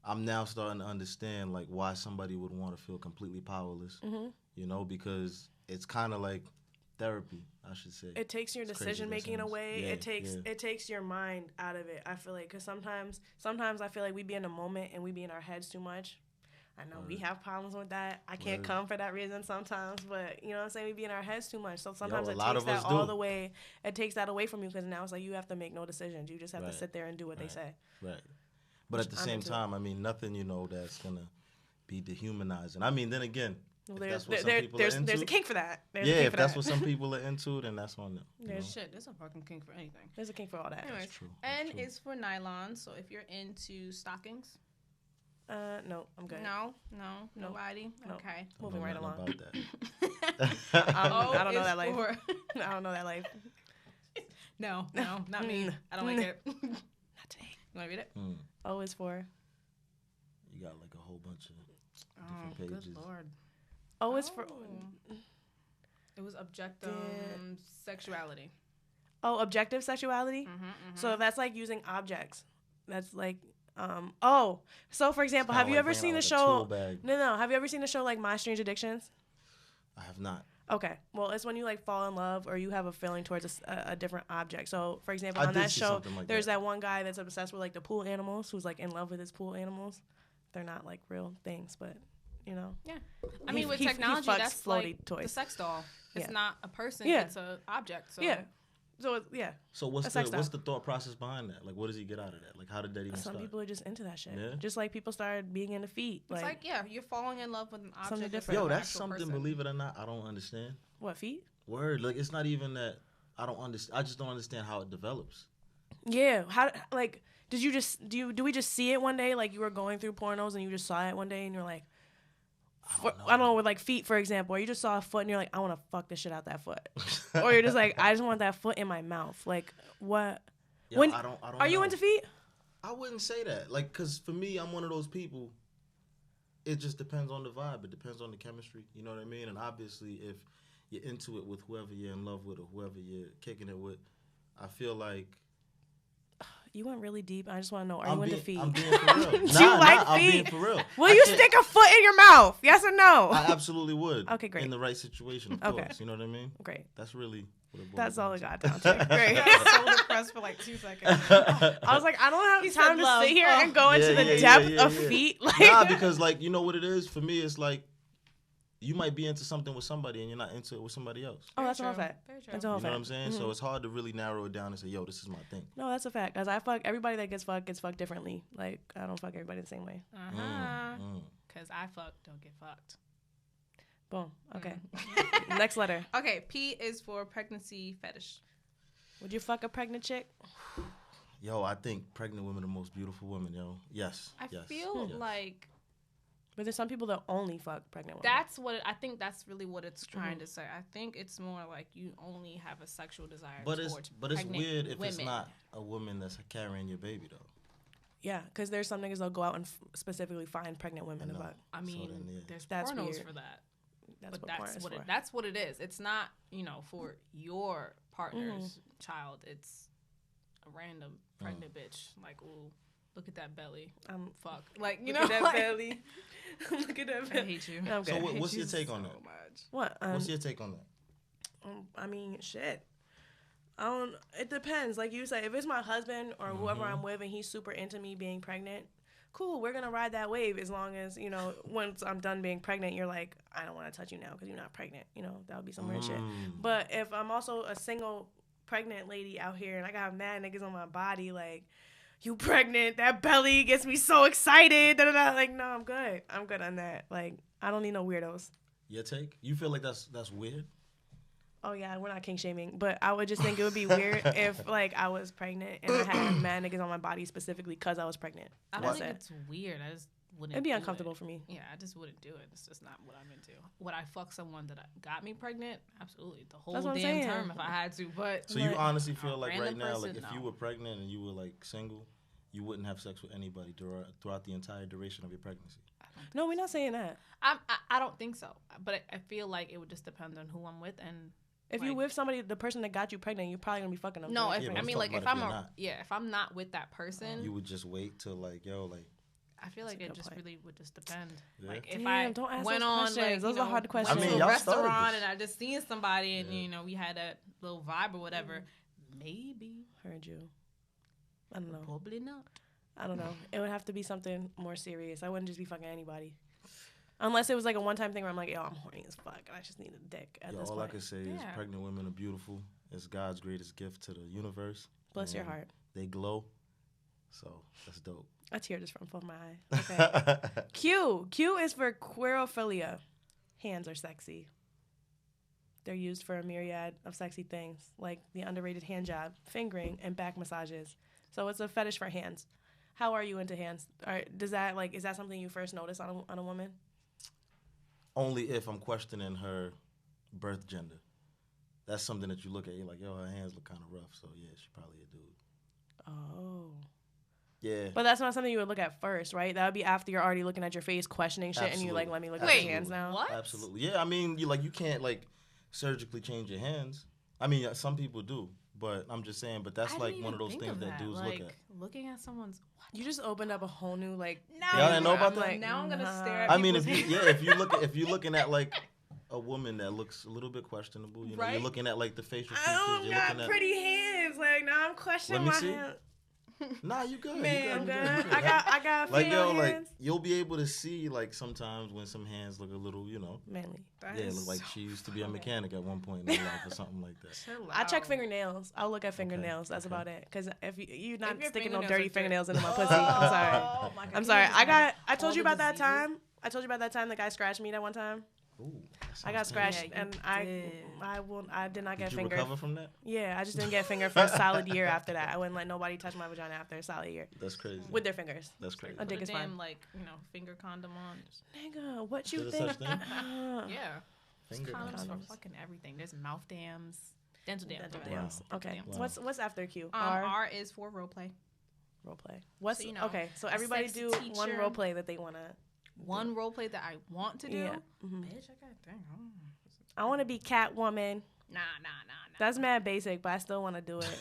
I'm now starting to understand like why somebody would want to feel completely powerless. You know, because it's kind of like therapy, I should say. It takes your decision making away. Yeah, it takes your mind out of it. I feel like because sometimes I feel like we be in a moment and we be in our heads too much. I know we have problems with that. I can't come for that reason sometimes, but you know what I'm saying? We be in our heads too much. So sometimes it takes that all the way. It takes that away from you because now it's like you have to make no decisions. You just have to sit there and do what they say. Right. But at the same time, I mean, nothing, you know, that's going to be dehumanizing. I mean, then again, there's There's a kink for that. If that's what some people are into, then that's on them. There's a fucking kink for anything. There's a kink for all that. Anyways, N is for nylon. So if you're into stockings. No, I'm good. No, nobody. No. Okay. Moving right along. About that. I don't know that life. I don't know that life. No, not me. I don't like it. Not today. You want to read it? O is for. You got like a whole bunch of different pages. Good Lord. O is for. It was objective sexuality. Oh, objective sexuality? So that's like using objects. That's like, so for example, have you ever seen the show? No. Have you ever seen the show like My Strange Addictions? I have not. Okay. Well, it's when you like fall in love or you have a feeling towards a different object. So, for example, on that show, there's that one guy that's obsessed with like the pool animals who's like in love with his pool animals. They're not like real things, but you know. Yeah. I mean, with technology, that's like toys. The sex doll. It's not a person. Yeah. It's an object. So. Yeah. So yeah. So what's the thought process behind that? Like, what does he get out of that? Like, how did that even start? Some people are just into that shit. Yeah? Just like people started being into feet. It's like you're falling in love with an object. Something different. Yo, that's something. Person. Believe it or not, I don't understand. What, feet? Word. Like, it's not even that. I don't understand. I just don't understand how it develops. Yeah. How? Like, did you just do we just see it one day? Like, you were going through pornos and you just saw it one day and you're like. I don't know, with like feet, for example, or you just saw a foot and you're like, I want to fuck the shit out that foot. Or you're just like, I just want that foot in my mouth. Like, what? Yo, I don't are you into feet? I wouldn't say that. Like, because for me, I'm one of those people, it just depends on the vibe. It depends on the chemistry. You know what I mean? And obviously, if you're into it with whoever you're in love with or whoever you're kicking it with, I feel like You went really deep. I just want to know, are you into feet? I'm being for real. Do you like feet? I'm being for real. Will you stick a foot in your mouth? Yes or no? I absolutely would. Okay, great. In the right situation, of course. You know what I mean? Great. That's really what it boils That's all I down got to. down to. Great. I was so depressed for like 2 seconds. I was like, I don't have time to sit here and go into the depth of feet. Like, nah, because like, you know what it is? For me, it's like, you might be into something with somebody and you're not into it with somebody else. Oh, that's a whole fact. That's a whole fact. You know what I'm saying? Mm-hmm. So it's hard to really narrow it down and say, yo, this is my thing. No, that's a fact. Because I fuck everybody that gets fucked differently. Like, I don't fuck everybody the same way. Because I fuck, don't get fucked. Boom. Okay. Next letter. Okay, P is for pregnancy fetish. Would you fuck a pregnant chick? Yo, I think pregnant women are the most beautiful women, yo. Yes. I feel like... But there's some people that only fuck pregnant women. I think that's really what it's trying to say. I think it's more like you only have a sexual desire towards But it's weird if women. it's not a woman that's carrying your baby, though. Yeah, because there's some niggas that'll go out and specifically find pregnant women. I mean, there's that's pornos weird. For that. But that's what it is. It's not, for your partner's child. It's a random pregnant bitch. Like, ooh, look at that belly. Fuck. Like, look at that belly. Look at that belly. I hate you. So what's your take on that? What? What's your take on that? I mean, shit. It depends. Like you say, if it's my husband or whoever I'm with and he's super into me being pregnant, cool, we're going to ride that wave as long as, once I'm done being pregnant, you're like, I don't want to touch you now because you're not pregnant. That would be some weird shit. But if I'm also a single pregnant lady out here and I got mad niggas on my body, like, you pregnant, that belly gets me so excited. Da-da-da. Like, no, I'm good. I'm good on that. Like, I don't need no weirdos. Your take? You feel like that's weird? Oh, yeah, we're not kink shaming, but I would just think it would be weird if, like, I was pregnant and I had mad niggas on my body specifically because I was pregnant. I don't think it's weird. I just wouldn't It'd be uncomfortable for me. Yeah, I just wouldn't do it. It's just not what I'm into. Would I fuck someone that got me pregnant? Absolutely. The whole damn term if I had to, but... So you honestly feel like right now, like, if you no. were pregnant and you were, like, single, you wouldn't have sex with anybody throughout the entire duration of your pregnancy? No, we're not saying that. I don't think so. But I feel like it would just depend on who I'm with and... If you're with somebody, the person that got you pregnant, you're probably gonna be fucking them. No, if I'm not with that person, you would just wait till like, yo, like. I feel like it just really would just depend. Yeah. Like if I went on, like, those are hard questions. Went to a restaurant and I just seen somebody and we had that little vibe or whatever, maybe. Heard you. I don't know. Probably not. I don't know. It would have to be something more serious. I wouldn't just be fucking anybody. Unless it was like a one-time thing where I'm like, yo, I'm horny as fuck, and I just need a dick at this point. All I can say is pregnant women are beautiful. It's God's greatest gift to the universe. Bless your heart. They glow. So, that's dope. A tear just from my eye. Okay. Q. Q is for queerophilia. Hands are sexy. They're used for a myriad of sexy things, like the underrated hand job, fingering, and back massages. So it's a fetish for hands. How are you into hands? Is that something you first notice on a woman? Only if I'm questioning her birth gender. That's something that you look at. You're like, yo, her hands look kind of rough. So, yeah, she's probably a dude. Oh. Yeah. But that's not something you would look at first, right? That would be after you're already looking at your face, questioning shit, and you like, let me look at your hands now. What? Absolutely. Yeah, I mean, you can't, like, surgically change your hands. I mean, some people do. But I'm just saying, that's like one of those things that dudes look at. Looking at someone's... You just opened up a whole new, like... Y'all didn't know about that? Like, now I'm going to stare at I mean, if you're looking at, like, a woman that looks a little bit questionable, you know, you're looking at, like, the facial features. I don't got pretty hands. Like, now I'm questioning my hands. Nah, you good. Man, I'm good. I got like, yo, hands. like, you'll be able to see, like, sometimes when some hands look a little, manly. It look like she used to be a mechanic at one point in her life or something like that. I check fingernails. I'll look at fingernails. That's about it. Because if you're not sticking no dirty fingernails into my pussy, I'm sorry. Oh my God. I'm sorry. I told you about that time. The guy scratched me that one time. Ooh, I got scratched and I did not get fingered. Did you recover from that? Yeah, I just didn't get fingered for a solid year after that. I wouldn't let nobody touch my vagina after a solid year. That's crazy. With their fingers. That's crazy. A dick is fine. Like, finger condom on. Nigga, what you think? Yeah. Finger condoms for fucking everything. There's mouth dams. Dental dams. Wow. Okay. Wow. What's after Q? R is for role play. Role play. So everybody do one role play that they wanna. One role play that I want to do. Yeah. Bitch, I got a thing. I want to be Catwoman. Nah. That's mad basic, but I still want to do it.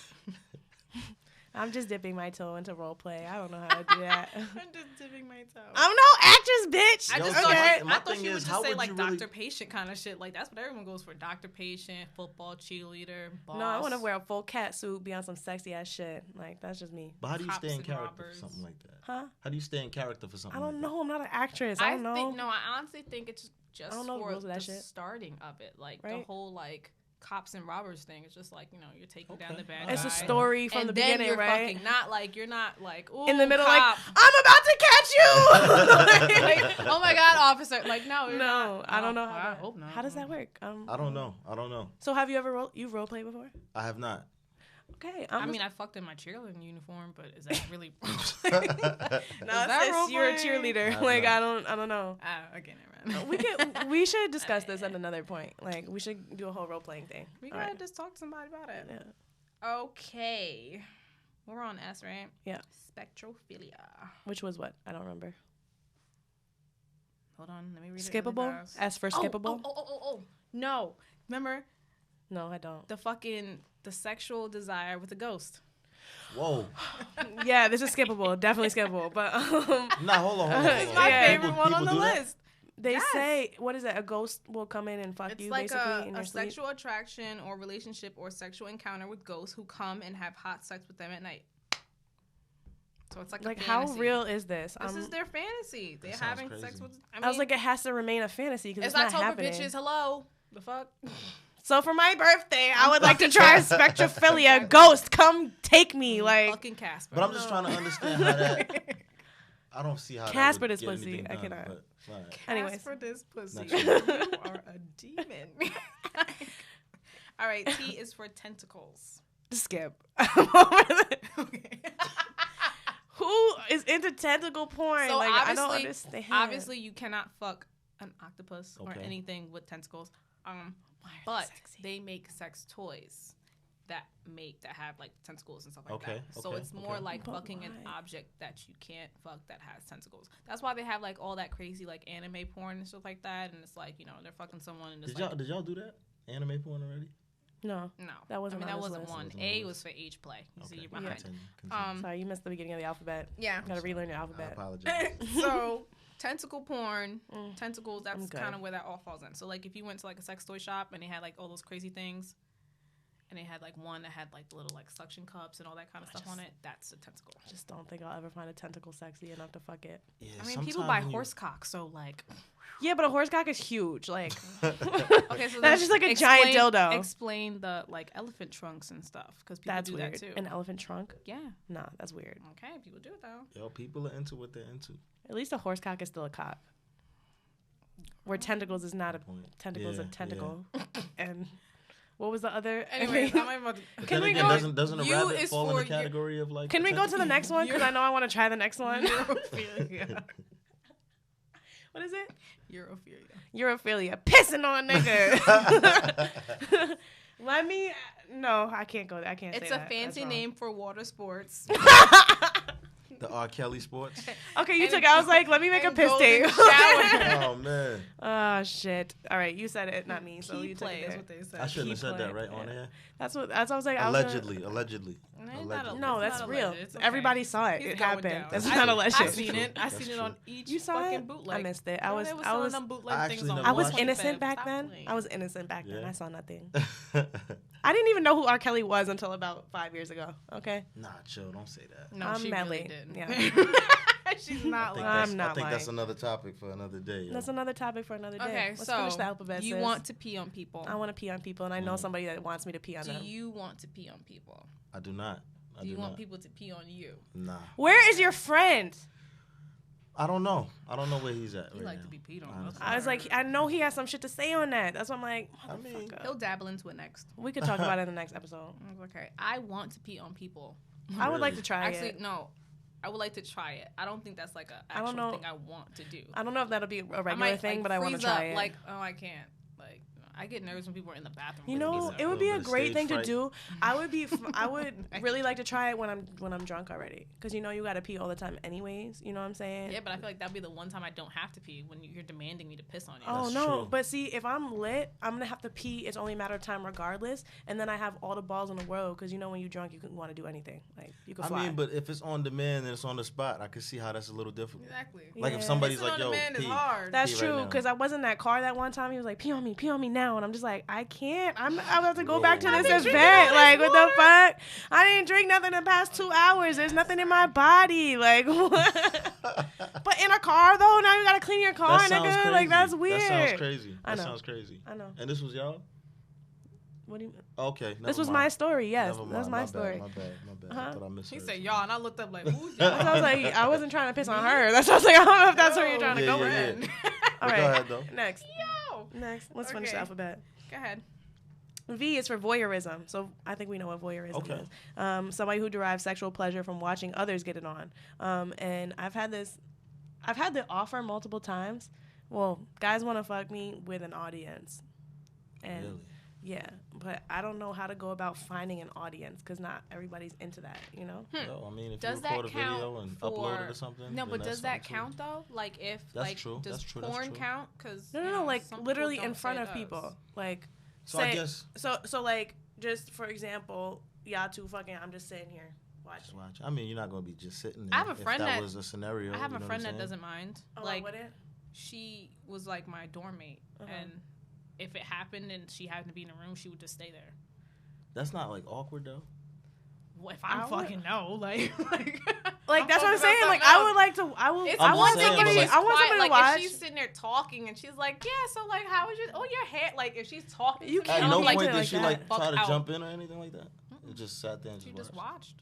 I'm just dipping my toe into role play. I don't know how to do that. I'm just dipping my toe. I'm no actress, bitch. I just okay. I thought you would just say like doctor-patient kind of shit. Like that's what everyone goes for: doctor-patient, football, cheerleader, boss. No, I want to wear a full cat suit, be on some sexy ass shit. Like that's just me. But how do you Cops stay in and character robbers. for something like that? Huh? How do you stay in character for something? I don't like know. I'm not an actress. I don't know. I honestly think it's just I don't know for rules of that the shit. starting of it. Like the Right? whole like cops and robbers thing. It's just like, you're taking down the bad It's guy. a story from and the then beginning, you're right? fucking not like, you're not like, ooh, In the middle, cop. like, I'm about to catch you. Like, oh my God, officer. Like, no, you're No, not. I don't know. I hope not. How does that work? I don't know. So have you ever you've role played before? I have not. Okay. I mean, I fucked in my cheerleading uniform, but is that really? no, that it's you're a role-playing? cheerleader. Like I don't know. Okay, never mind. We should discuss this at another point. Like we should do a whole role playing thing. We All gotta right. just talk to somebody about it. Yeah. Okay. We're on S, right? Yeah. Spectrophilia. Which was what? I don't remember. Hold on, let me read it. Skippable? Really fast. S for skippable? Oh. No. Remember No, I don't. the sexual desire with the ghost. Whoa. Yeah, this is skippable. Definitely skippable. But Nah, hold on. It's my Yeah. favorite one on the People do that? list. they Yes. say, what is it? A ghost will come in and fuck It's you like basically in a your sleep. sexual attraction or relationship or sexual encounter with ghosts who come and have hot sex with them at night. So it's like Like a how fantasy. real is this? This is their fantasy. They're sounds having crazy. sex with. I was like, it has to remain a fantasy because it's it's not October, happening. bitches. Hello. The fuck. So for my birthday, I would like to try spectrophilia. Ghost, come take me. Like Fucking Casper. But I'm just trying to understand how that. I don't see how Casper that this would get pussy. anything I done, cannot. but, all right. Anyways. Casper this pussy. Next You one. are a demon. All right. T is for tentacles. skip. Okay. Who is into tentacle porn? So like I don't obviously, understand. obviously, you cannot fuck an octopus or Okay. anything with tentacles. Why are But sexy? they make sex toys that have like tentacles and stuff like Okay, that. So okay, it's more okay. like But fucking an why? object that you can't fuck that has tentacles. That's why they have like all that crazy like anime porn and stuff like that. And it's like, they're fucking someone and it's Did y'all do that? Anime porn already? No, no, that wasn't that on this wasn't list. one. Wasn't on A the was for age play. You see, Okay. you're behind. Continue. sorry, you missed the beginning of the alphabet. Yeah. You gotta relearn your I alphabet. apologize. So tentacle porn, Mm. tentacles, I'm that's good. kind of where that all falls in. So like if you went to like a sex toy shop and they had like all those crazy things and they had like one that had like the little like suction cups and all that kind of stuff on it, that's a tentacle. I just don't think I'll ever find a tentacle sexy enough to fuck it. Yeah, I mean, people sometimes buy when you- horse cock, so like Yeah, but a horse cock is huge. Like okay, so That's just like a giant dildo. Explain the like elephant trunks and stuff because people that's do weird. that too. An elephant trunk? Yeah. Nah, that's weird. Okay, people do it though. Yo, people are into what they're into. At least a horse cock is still a cock. Where tentacles is not a Point. tentacle's a Yeah, tentacle. And what was the other? Anyways, how am I about to? But Can then we again, go- doesn't a you rabbit is fall in for the category of like? Can we go to the next one? Because I know I want to try the next one. Europhilia. What is it? Europhilia. Europhilia. Pissing on niggas. Let me. No, I can't go there. I can't It's say a that. fancy That's wrong. name for water sports. The R. Kelly sports? Okay, you And took it. I was like, let me make a and piss golden tape. shower. Oh man, Oh shit! All right, you said it, not me. So Key you took play it is there. what they said. I shouldn't have Key said that play, right on yeah. air. That's what I was like. I was Allegedly. No, No, It's that's not real. alleged. It's okay. Everybody saw it. He's It going happened. down. That's I- not alleged. I've seen it. That's I've seen it true. on each You saw fucking it? bootleg. I missed it. I Bro, was they were I selling was them bootleg I things actually on never I was watched it. innocent back Stop then. playing. I was innocent back then. Yeah. I saw nothing. I didn't even know who R. Kelly was until about 5 years ago. Okay, Nah, chill. Don't say that. No, I'm she mad really late. didn't. Yeah. She's not I lying. think, not I think that's lying. another topic for another day. Yo. that's another topic for another day. Okay, Let's so finish the alphabet. you sis. want to pee on people. I want to pee on people, and I know somebody that wants me to pee on Do them. you want to pee on people? I do not. I Do you want not. people to pee on you? Nah. Where is your friend? I don't know. I don't know where he's at. You right like now. to be peed on. Honestly. That's I was like, I know he has some shit to say on that. That's why I'm like, I mean, motherfucker. He'll dabble into it next. We could talk about it in the next episode. Okay. I want to pee on people. I would like Really? to try Actually, it. no. I would like to try it. I don't think that's like a I don't actual know. thing I want to do. I don't know if that'll be a I regular might thing, like, but I want to freeze try up, it. like, oh, I can't. Like, I get nervous when people are in the bathroom. You with know, me, so. it would be a Little bit of great stage thing to fright. do. I would really like to try it when I'm drunk already, because you know you gotta pee all the time anyways. You know what I'm saying? Yeah, but I feel like that'd be the one time I don't have to pee when you're demanding me to piss on you. Oh That's no, true. but see, if I'm lit, I'm gonna have to pee. It's only a matter of time, regardless. And then I have all the balls in the world, because you know when you're drunk, you can want to do anything. Like you can fly. I mean, but if it's on demand and it's on the spot, I can see how that's a little difficult. Exactly. Like if Yeah. somebody's Pissing like, on "Yo, demand is pee." hard. That's pee right true, now. because I was in that car that one time. He was like, pee on me now," and I'm just like, I can't. I have to go Whoa. back to I've this been drinking event. all Like, this what the fuck? I didn't drink nothing the past 2 hours. There's nothing in my body. Like, what? But in a car though, now you gotta clean your car, That sounds nigga. crazy. Like that's weird. That sounds crazy. I know. That sounds crazy. I know. And this was y'all? What do you? Okay. This never was mind. my story. Yes, Never that's mind. my bad, story. My bad. I Uh-huh. thought I misheard. He said y'all, and I looked up like, who's So y'all? I was like, I wasn't trying to piss on her. That's why I was like, I don't know if that's where you're trying to Yeah, go yeah, with. yeah. All But right. go ahead, though. Next. Yo. Let's finish the Okay. alphabet. Go ahead. V is for voyeurism. So I think we know what voyeurism Okay. is. Somebody who derives sexual pleasure from watching others get it on. And I've had the offer multiple times. Well, guys want to fuck me with an audience. And Really? yeah, but I don't know how to go about finding an audience, because not everybody's into that, you know? Well, I mean, if Does you record a that count video and for... upload it or something. No, then but that's does that something count though? Like if That's like true. does That's true. That's porn true. count? Because No, like literally in front of people. Like, So say, I guess. so like, just for example, y'all two fucking, I'm just sitting here watching. Just watch. I mean, you're not gonna be just sitting there. I have a if friend that that- was a scenario. I have you a know friend what I'm that saying? doesn't mind. Oh, Like what it? she was like my dorm mate, Uh-huh. and if it happened and she happened to be in a room, she would just stay there. That's not like awkward though. Well, if I I would- fucking know, like Like, that's what I'm focused on saying. Like, something I else. would like to. I will. It's I'm I want just saying, somebody. but, like- I want somebody to like watch. if she's sitting there talking and she's like, yeah, so like, how was your your hair? Like if she's talking, You to me, can't At I'm no like, point it did like she that. like Fuck try to out. jump in or anything like that. It just sat there and she just just watched. watched.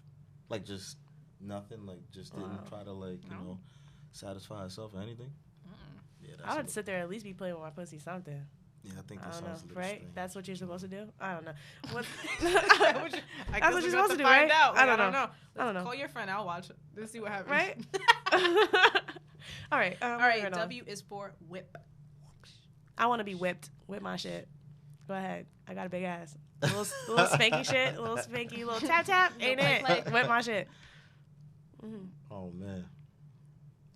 Like just nothing. Like just didn't Wow. try to like you No. know satisfy herself or anything. Yeah, that's I would sit there at least be playing with my pussy something. Yeah, I think I that don't know, sounds a little right? strange. That's what you're supposed to do. I don't know. What? That's what you're supposed to do, right? Out. Like, I don't know. know. I don't know. Call your friend. I'll watch it. Let's see what happens. Right? All right. All right. moving on. W is for whip. I want to be whipped. Whip my shit. Go ahead. I got a big ass. Little spanky shit. Little spanky. Little tap tap. Ain't it? play. Whip my shit. Oh man,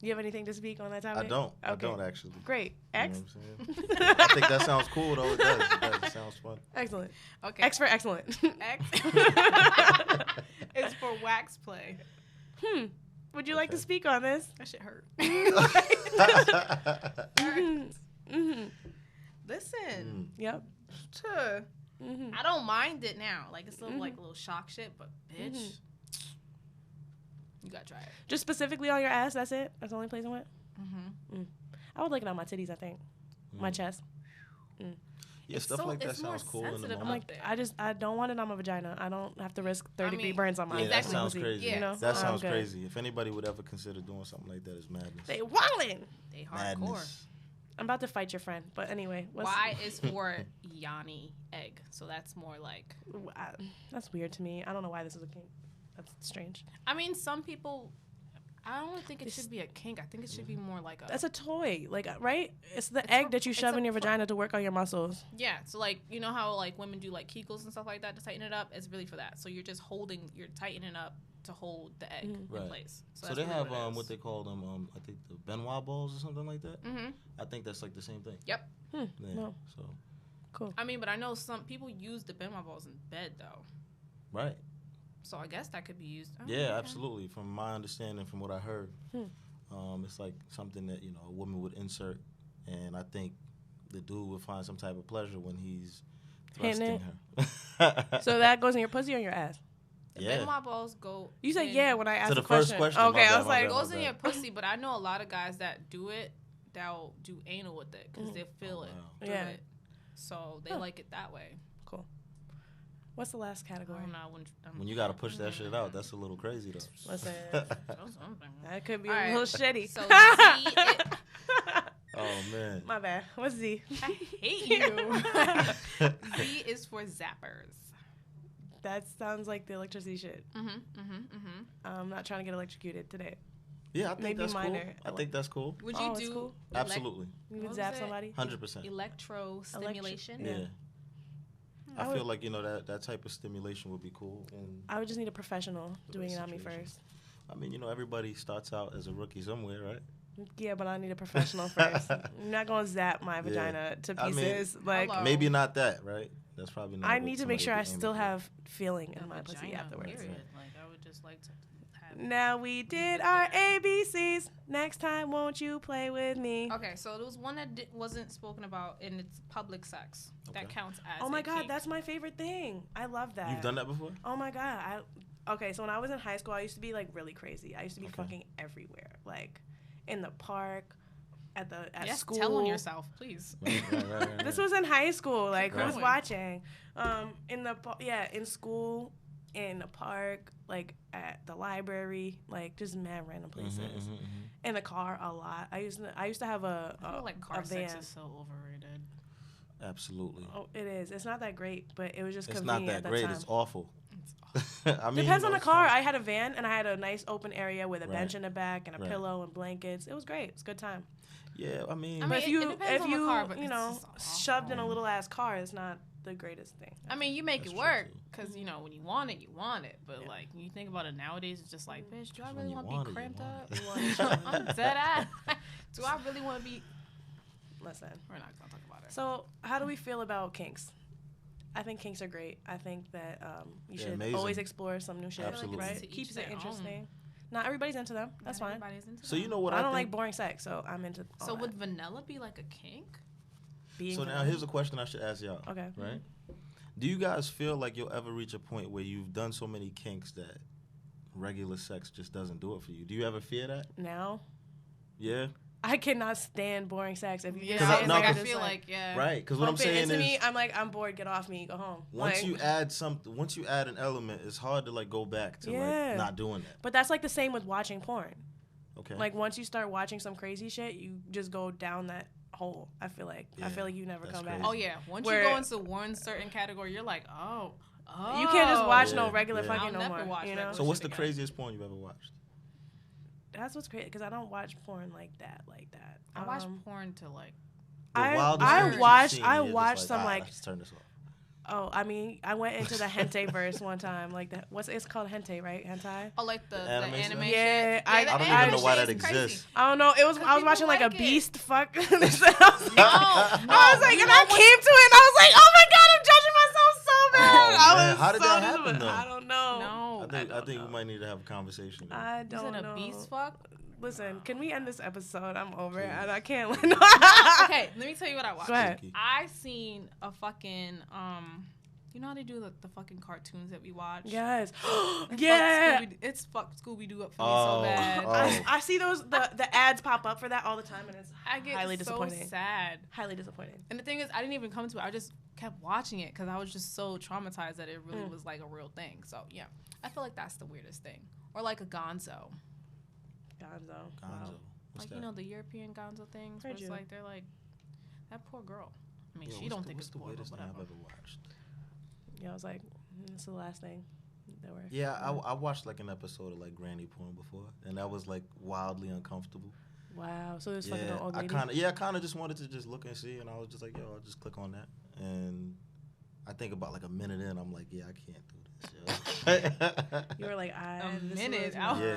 You have anything to speak on that topic? I don't. I Okay. don't actually. Great. You know X. what I'm saying? I think that sounds cool though. It does. It sounds fun. Excellent. Okay. X for excellent. X is for wax play. Would you like to Okay. speak on this? That shit hurt. Mm-hmm. Listen, Yep. to, Mm-hmm. I don't mind it now. Like it's still like a little shock shit, but bitch, you gotta try it. Just specifically on your ass. That's it. That's the only place I went. Mm-hmm. I would like it on my titties. I think my chest. Yeah, It's stuff so- like that it's more sounds cool in the sensitive I'm moment. up like, there. I don't want it on my vagina. I don't have to risk 30-degree mean, burns on my Yeah, that Exactly. sounds pussy, crazy. Yeah. You know? That So I'm sounds good. crazy. If anybody would ever consider doing something like that, it's madness. They wildin'. They hardcore. Madness. I'm about to fight your friend, but anyway. Y is for Yanni egg, so that's more like. That's weird to me. I don't know why this is a kink. That's strange. I mean, some people. I don't think it should be a kink. I think it should be more like a. That's a toy, like right? It's the It's egg a- that you it's shove a in your pro- vagina to work on your muscles. Yeah, so like you know how like women do like Kegels and stuff like that to tighten it up. It's really for that. So you're just you're tightening up to hold the egg in Right. place. So that's they really have what it what is. they call them. I think the Benoit balls or something like that. Mm-hmm. I think that's like the same thing. Yep. Yeah. Well. So Cool. I mean, but I know some people use the Benoit balls in bed though. right. So I guess that could be used. Oh, Yeah, okay. absolutely. From my understanding, from what I heard, it's like something that a woman would insert, and I think the dude would find some type of pleasure when he's Hitting thrusting her. So that goes in your pussy or your ass? The Yeah. Benoit balls go. You said in- yeah when I asked the the first question, Okay, my I bad, was my like, It bad. goes in your pussy, but I know a lot of guys that do it. They'll do anal with it because they feel it. wow. through Yeah. it. So they Huh. like it that way. cool. What's the last I category? don't know. When you gotta push that shit out, that's a little crazy though. Listen, something. that could be All a right. little shitty. So Z, Oh man. My bad. What's Z? I hate you. Z is for zappers. That sounds like the electricity shit. Mm-hmm. Mm-hmm. Mm-hmm. I'm not trying to get electrocuted today. Yeah, I think Maybe that's minor. cool. I think that's cool. Would you it's do cool. Absolutely. You What would was zap it? somebody? 100%. electro stimulation? Yeah. I I feel would- like, that type of stimulation would be cool. And I would just need a professional The doing it right on me situation. first. I mean, everybody starts out as a rookie somewhere, right? Yeah, but I need a professional first. I'm not gonna zap my vagina to I mean, pieces. Like hello. Maybe not that, right? That's probably not. I what need to make somebody sure would I be aiming still for. have feeling in A my pussy vagina, afterwards. period. Like, I would just like to have. Now we did our ABCs. Next time, won't you play with me? Okay, so there was one that wasn't spoken about, and it's public sex. That Okay. counts as. Oh my a God, kink. that's my favorite thing. I love that. You've done that before? Oh my God. Okay, so when I was in high school, I used to be like really crazy. I used to be Okay. fucking everywhere, like in the park, at Yes, school. tell on yourself, please. Right. This was in high school. Like who's going. watching? In school, in the park, like at the library, like just mad random places. In the car a lot. I used to have I feel like car a sex van. is so overrated. Absolutely. Oh, it is. It's not that great, but it was just It's not convenient that at great. the time. It's awful. It's awful. I mean, Depends on the car. it's I had a van and I had a nice open area with a Right. bench in the back and a Right. pillow and blankets. It was great. It's a good time. Yeah, I mean, I But mean, if it you depends on the car, but it's just shoved in a awful. little ass car, it's not the greatest thing. I mean, you make That's it true, work too. because when you want it, you want it. But Yeah. like when you think about it nowadays, it's just like, bitch, do I When really you want want to it, be you cramped want up? it. I'm dead ass. Do I really want to be? Listen. We're not gonna talk about it. So, how do we feel about kinks? I think kinks are great. I think that you They're should amazing. always explore some new shit, Absolutely. right? To each Keeps their it own. interesting. Not everybody's into them. That's Not fine. everybody's into So that. you know what I I don't like think? boring sex, so I'm into. All So that. would vanilla be like a kink? Being So now vanilla. here's a question I should ask y'all. Okay. Right? Do you guys feel like you'll ever reach a point where you've done so many kinks that regular sex just doesn't do it for you? Do you ever fear that? Now, Yeah. I cannot stand boring sex. If you Yeah, get I- saying, no, like, I cause- just feel like yeah. Right. Because what I'm bump it saying into is, me, I'm like, I'm bored. Get off me. Go home. once Like, you add an element, it's hard to like go back to Yeah. like not doing that. But that's like the same with watching porn. Okay. Like once you start watching some crazy shit, you just go down that hole. I feel like you never that's come back. crazy. Oh yeah. Once Where- you go into one certain category, you're like, oh. You can't just watch no Yeah, regular yeah. fucking I'll no never more. watch You know, regular so what's the again. craziest porn you've ever watched? that's what's crazy because I don't watch porn like that. I watch porn to like. The I wildest thing you've watched seen, I you're just watched some "Ah, like let's turn this off. oh I mean I went into the hentai verse one time like that. It's called hentai, right? Hentai. Oh, like the anime anime stuff? shit? Yeah, the I don't even know why anime that shit's crazy. exists. I don't know. I was people watching like a like it. beast fuck. I was No, like, and I came to it and I was like, oh my god, I'm judging myself so bad. Oh, I man. was How did so that happen, disappointed. though? I don't know. No. I think we might need to have a conversation. I Is don't it know. a beast fuck? Listen, can we end this episode? I'm over it. Please. I can't. Okay, let me tell you what I watched. Go ahead. Spooky. I seen a fucking you know how they do the fucking cartoons that we watch? Yes. It's Yeah. It's fucked Scooby-Doo up for Oh, me so bad. oh. I see those the ads pop up for that all the time, and it's I get highly so disappointing. sad. Highly disappointing. And the thing is, I didn't even come to it. I just kept watching it because I was just so traumatized that it really was like a real thing. So yeah, I feel like that's the weirdest thing. Or like a Gonzo. Gonzo. Gonzo. Wow. What's Like, that? you know, the European Gonzo things where Heard it's you. like, they're like, that poor girl. I mean, Yeah, she what's don't the- think what's it's the poor, but weirdest thing I've whatever. ever watched? Yeah, I was like, it's the last thing that we're. Yeah, I watched like an episode of like granny porn before, and that was like wildly uncomfortable. Wow. So there's fucking Yeah, old I lady. kind of just wanted to just look and see, and I was just like, yo, I'll just click on that, and I think about like a minute in, I'm like, yeah, I can't do this. You were like, A minute out. out. Yeah.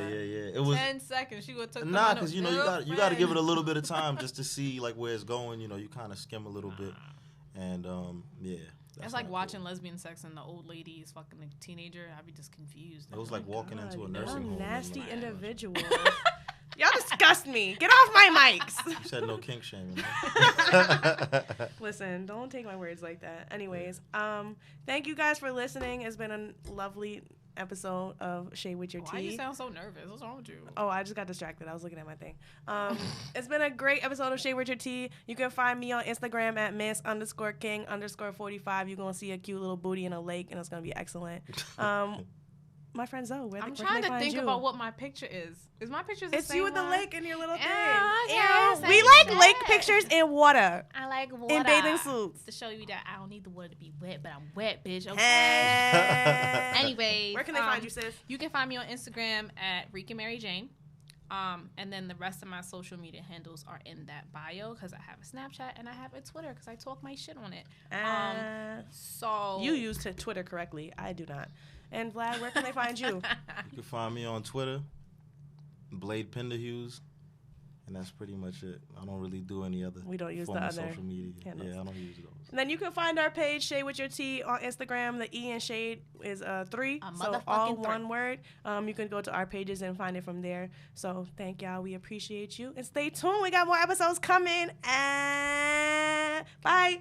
It was 10 seconds. She would took nah, because you know you got to give it a little bit of time just to see like where it's going. You know, you kind of skim a little bit, and yeah. It's like watching lesbian sex and the old lady is fucking a teenager. I'd be just confused. It was like walking into a God, nursing y'all home. nasty and, like, individual. Y'all disgust me. Get off my mics. You said no kink shaming. Listen, don't take my words like that. Anyways, thank you guys for listening. It's been a lovely episode of Shade with Your Why you Tea. sound so nervous? What's wrong with you? Oh, I just got distracted. I was looking at my thing. It's been a great episode of Shade with Your Tea. You can find me on Instagram at miss_king_45. You're going to see a cute little booty in a lake, and it's going to be excellent. My friend Zoe, where I'm can trying they to find think you? about what my picture is. Is my picture the It's same you in the one? lake in your little thing. Yeah, We same like shit. lake pictures in water. I like water. In bathing suits. To show you that I don't need the water to be wet, but I'm wet, bitch. Okay. Hey. Anyways, Where can they find you, sis? You can find me on Instagram at Rika Mary Jane. And then the rest of my social media handles are in that bio because I have a Snapchat and I have a Twitter because I talk my shit on it. So you use Twitter correctly. I do not. And Vlad, where can they find you? You can find me on Twitter, Blade Penderhughes, and that's pretty much it. I don't really do any other. We don't use form the of other social media. handles. Yeah, I don't use those. And then you can find our page, Shade with Your T, on Instagram. The E in Shade is 3. So all one word. You can go to our pages and find it from there. So thank y'all. We appreciate you. And stay tuned. We got more episodes coming. And bye.